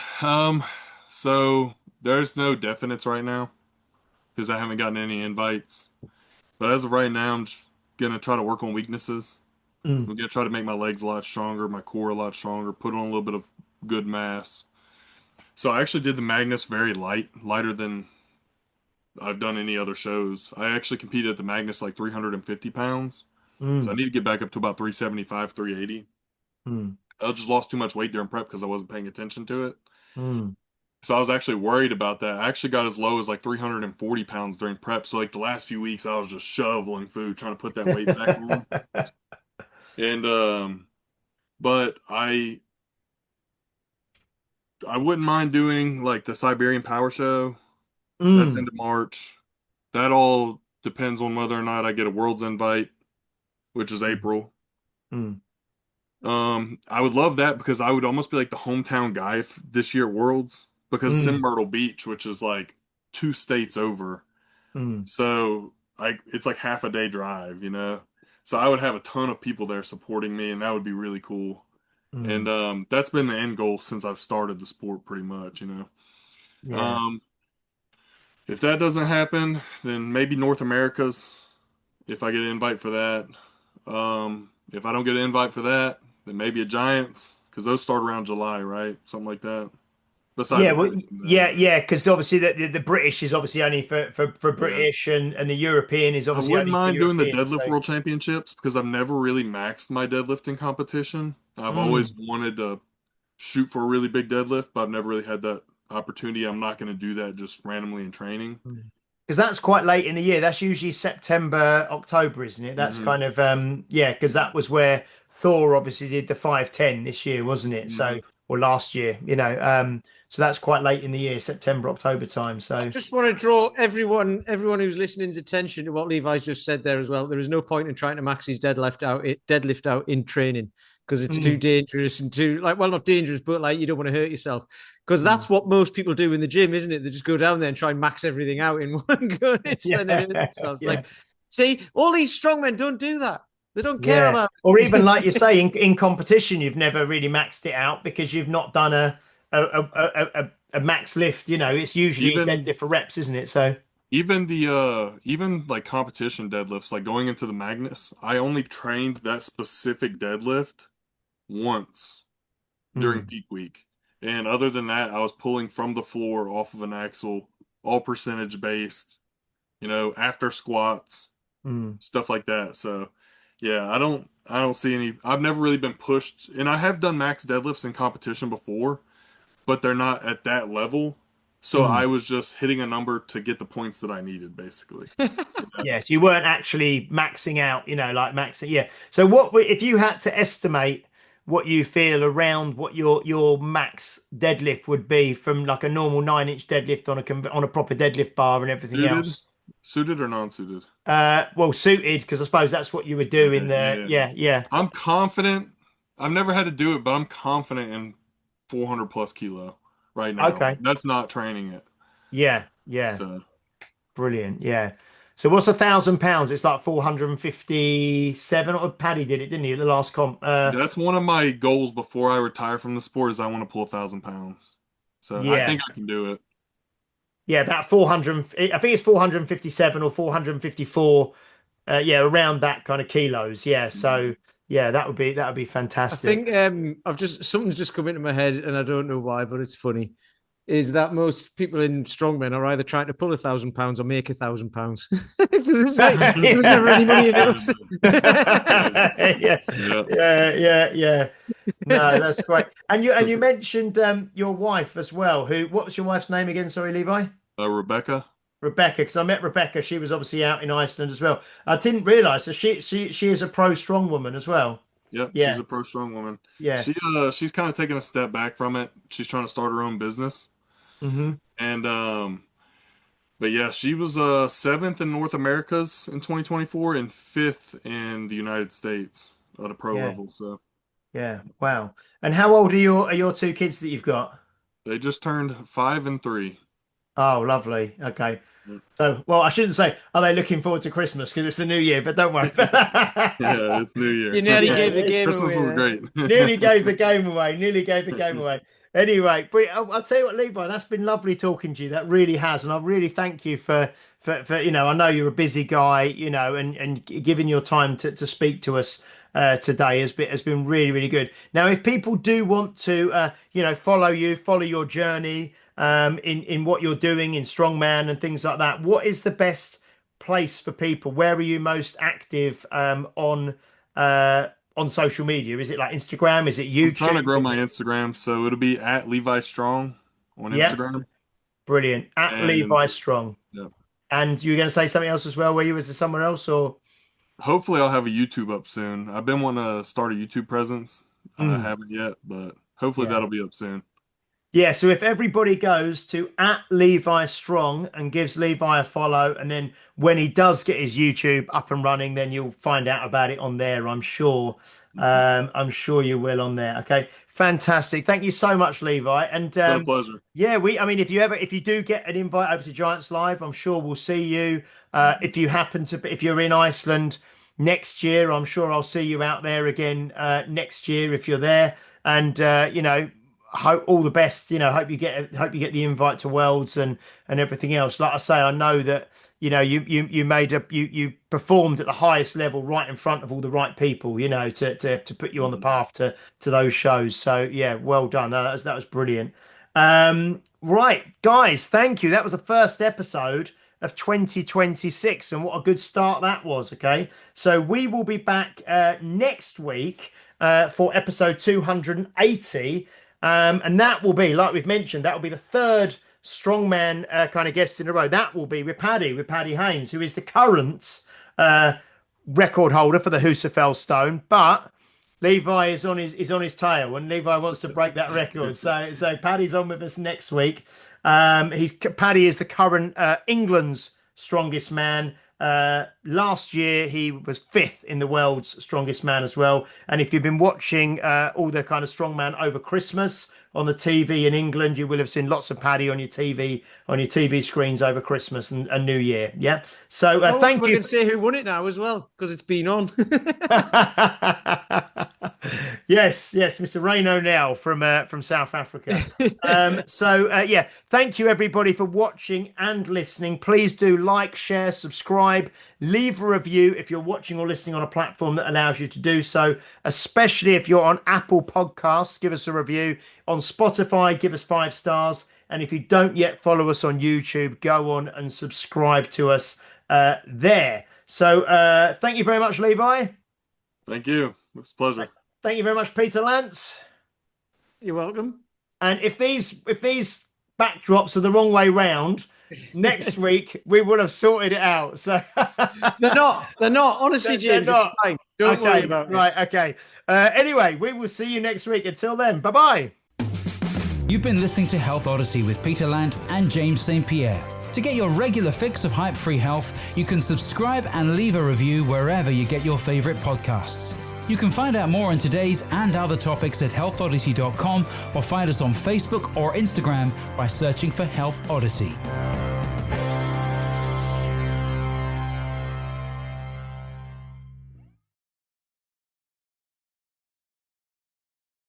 So there's no definites right now because I haven't gotten any invites. But as of right now, I'm just gonna try to work on weaknesses. Mm. I'm gonna try to make my legs a lot stronger, my core a lot stronger, put on a little bit of good mass. So I actually did the Magnus very light, lighter than I've done any other shows. I actually competed at the Magnus like 350 pounds. So I Mm. need to get back up to about 375, 380. Mm. I just lost too much weight during prep because I wasn't paying attention to it. Mm. So I was actually worried about that. I actually got as low as like 340 pounds during prep. So like the last few weeks, I was just shoveling food, trying to put that weight back on. And but I wouldn't mind doing like the Siberian Power Show. That's Mm. into March. That all depends on whether or not I get a World's invite, which is April. Mm. I would love that because I would almost be like the hometown guy this year at Worlds because it's in Mm. Myrtle Beach, which is like 2 states over. Mm. So it's like half a day drive. So I would have a ton of people there supporting me, and that would be really cool. And Mm. that's been the end goal since I've started the sport, pretty much. Yeah. Um, if that doesn't happen, then maybe North America's if I get an invite for that. If I don't get an invite for that, then maybe a Giants because those start around July, right? Something like that. Besides Yeah, a well, British yeah, then. yeah, because obviously the British is obviously only for Yeah. British, and the European is I obviously wouldn't only for mind doing the European. So, deadlift world championships because I've never really maxed my deadlifting competition. I've always mm. wanted to shoot for a really big deadlift, but I've never really had that opportunity. I'm not going to do that just randomly in training. Because that's quite late in the year. That's usually September, October, isn't it? That's Hmm. kind of yeah, because that was where Thor obviously did the 510 this year, wasn't it? Hmm. So, or last year, so that's quite late in the year, September, October time. I So just want to draw everyone who's listening's attention to what Levi's just said there as well. There is no point in trying to max his deadlift out in training because it's too mm, dangerous and too well, not dangerous, but like you don't want to hurt yourself because mm. that's what most people do in the gym, isn't it? They just go down there and try and max everything out in one go, and then Yeah, hurt themselves. yeah. Like, see, all these strongmen don't do that. They don't care Yeah. about Or even it. like you say, in competition, you've never really maxed it out because you've not done a max lift. It's usually a Even deadlift for reps, isn't it? So, even like competition deadlifts, like going into the Magnus, I only trained that specific deadlift once during mm, peak week. And other than that, I was pulling from the floor off of an axle, all percentage based, after squats, mm, stuff like that. So, yeah, I don't see any. I've never really been pushed, and I have done max deadlifts in competition before, but they're not at that level. So mm. I was just hitting a number to get the points that I needed, basically. Yeah. Yes, you weren't actually maxing out, like maxing. Yeah. So if you had to estimate what you feel around what your max deadlift would be from like a normal 9-inch deadlift on a proper deadlift bar and everything Suited, else? suited or Well, suited because I suppose that's what you would do in Okay, the yeah. yeah, yeah. I'm confident I've never had to do it, but I'm confident in 400 plus kilo right now. Okay. That's not training it. Yeah. Yeah. So Brilliant. Yeah. So what's 1,000 pounds? It's like 457. Or Paddy did it, didn't he? At the last comp. that's one of my goals before I retire from the sport is I want to pull 1,000 pounds. So I Yeah. think I can do it. Yeah, about 400. I think it's 457 or 454. Yeah, around that kind of kilos. Yeah. So yeah, that would be I fantastic. think something's just come into my head, and I don't know why, but it's funny. Is that most people in strongmen are either trying to pull 1,000 pounds or make 1,000 pounds? It's like, there was never any money in it. Yeah. Yeah. Yeah. No, that's great. And you mentioned your wife as well. What's your wife's name again? Sorry, Levi. Rebecca. Rebecca, because I met Rebecca. She was obviously out in Iceland as well. I didn't realize that she is a pro strong woman as well. Yep, she's Yeah, a pro strong woman. yeah. She's kind of taking a step back from it. She's trying to start her own business. Hmm. And but yeah, she was seventh in North Americas in 2024 and fifth in the United States at a pro Yeah, level. So yeah. Wow. And how old are your two kids that you've got? they just turned 5 and 3. Oh, lovely. Okay. Yeah, So, well, I shouldn't say, are they looking forward to Christmas because it's the new year, but don't worry. yeah, it's New Year. You nearly Yeah, gave the it's game Christmas away. was There. great. Nearly gave the game away. Nearly gave the game away. Anyway, but I'll tell you what, Levi, that's been lovely talking to you. That really has, and I really thank you for I know you're a busy guy, and giving your time to speak to us today has been really really good. Now, if people do want to follow you, follow your journey in what you're doing in strongman and things like that, what is the best place for people? Where are you most active on social media? Is it like Instagram? Is it I'm trying to YouTube? grow my Instagram, so it'll be at Levi Strong on Yeah, Instagram. brilliant. At And Levi Strong. yeah, And you were going to say something else as well? Were you? Was there somewhere else or? hopefully I'll have a YouTube up soon. I've been wanting to start a YouTube presence. I Mm, haven't yet, but hopefully yeah. that'll be up soon. Yeah, so if everybody goes to at Levi Strong and gives Levi a follow, and then when he does get his YouTube up and running, then you'll find out about it on there, I'm sure. I'm sure you will on there. Okay, fantastic. Thank you so much, Levi. And Been a pleasure. yeah, I mean, if you do get an invite over to Giants Live, I'm sure we'll see you. If you're in Iceland next year, I'm sure I'll see you out there again next year if you're there. And hope all the best. Hope you get the invite to Worlds and everything else. Like I say, I know that you performed at the highest level, right in front of all the right people. To put you on the path to those shows. So yeah, well done. That was brilliant. Right, guys, thank you. That was the first episode of 2026, and what a good start that was. Okay, so we will be back next week for episode 280. And that will be, like we've mentioned, that will be the third strongman kind of guest in a row. That will be with Paddy Haynes, who is the current record holder for the Husafell Stone. But Levi is on his tail, and Levi wants to break that record. So Paddy's on with us next week. Paddy is the current England's strongest man. Last year he was 5th in the world's strongest man as well. And if you've been watching all the kind of strongman over Christmas on the TV in England, you will have seen lots of Paddy on your TV screens over Christmas and New Year. Yeah. So thank you. We can say who won it now as well because it's been on. Yes, Mr. Rain O'Neill from South Africa. Yeah, thank you everybody for watching and listening. Please do like, share, subscribe, leave a review if you're watching or listening on a platform that allows you to do so, especially if you're on Apple Podcasts. Give us a review. On Spotify, give us 5 stars. And if you don't yet follow us on YouTube, go on and subscribe to us there. So thank you very much, Levi. Thank you. It's a pleasure. Thank you very much, Peter Lance. You're welcome. And if these backdrops are the wrong way round, next week we will have sorted it out. So They're not. Honestly, James, it's fine. Don't worry about it. Right, okay. Anyway, we will see you next week. Until then, bye-bye. You've been listening to Health Odyssey with Peter Lant and James St. Pierre. To get your regular fix of hype-free health, you can subscribe and leave a review wherever you get your favorite podcasts. You can find out more on today's and other topics at healthodyssey.com or find us on Facebook or Instagram by searching for Health Oddity.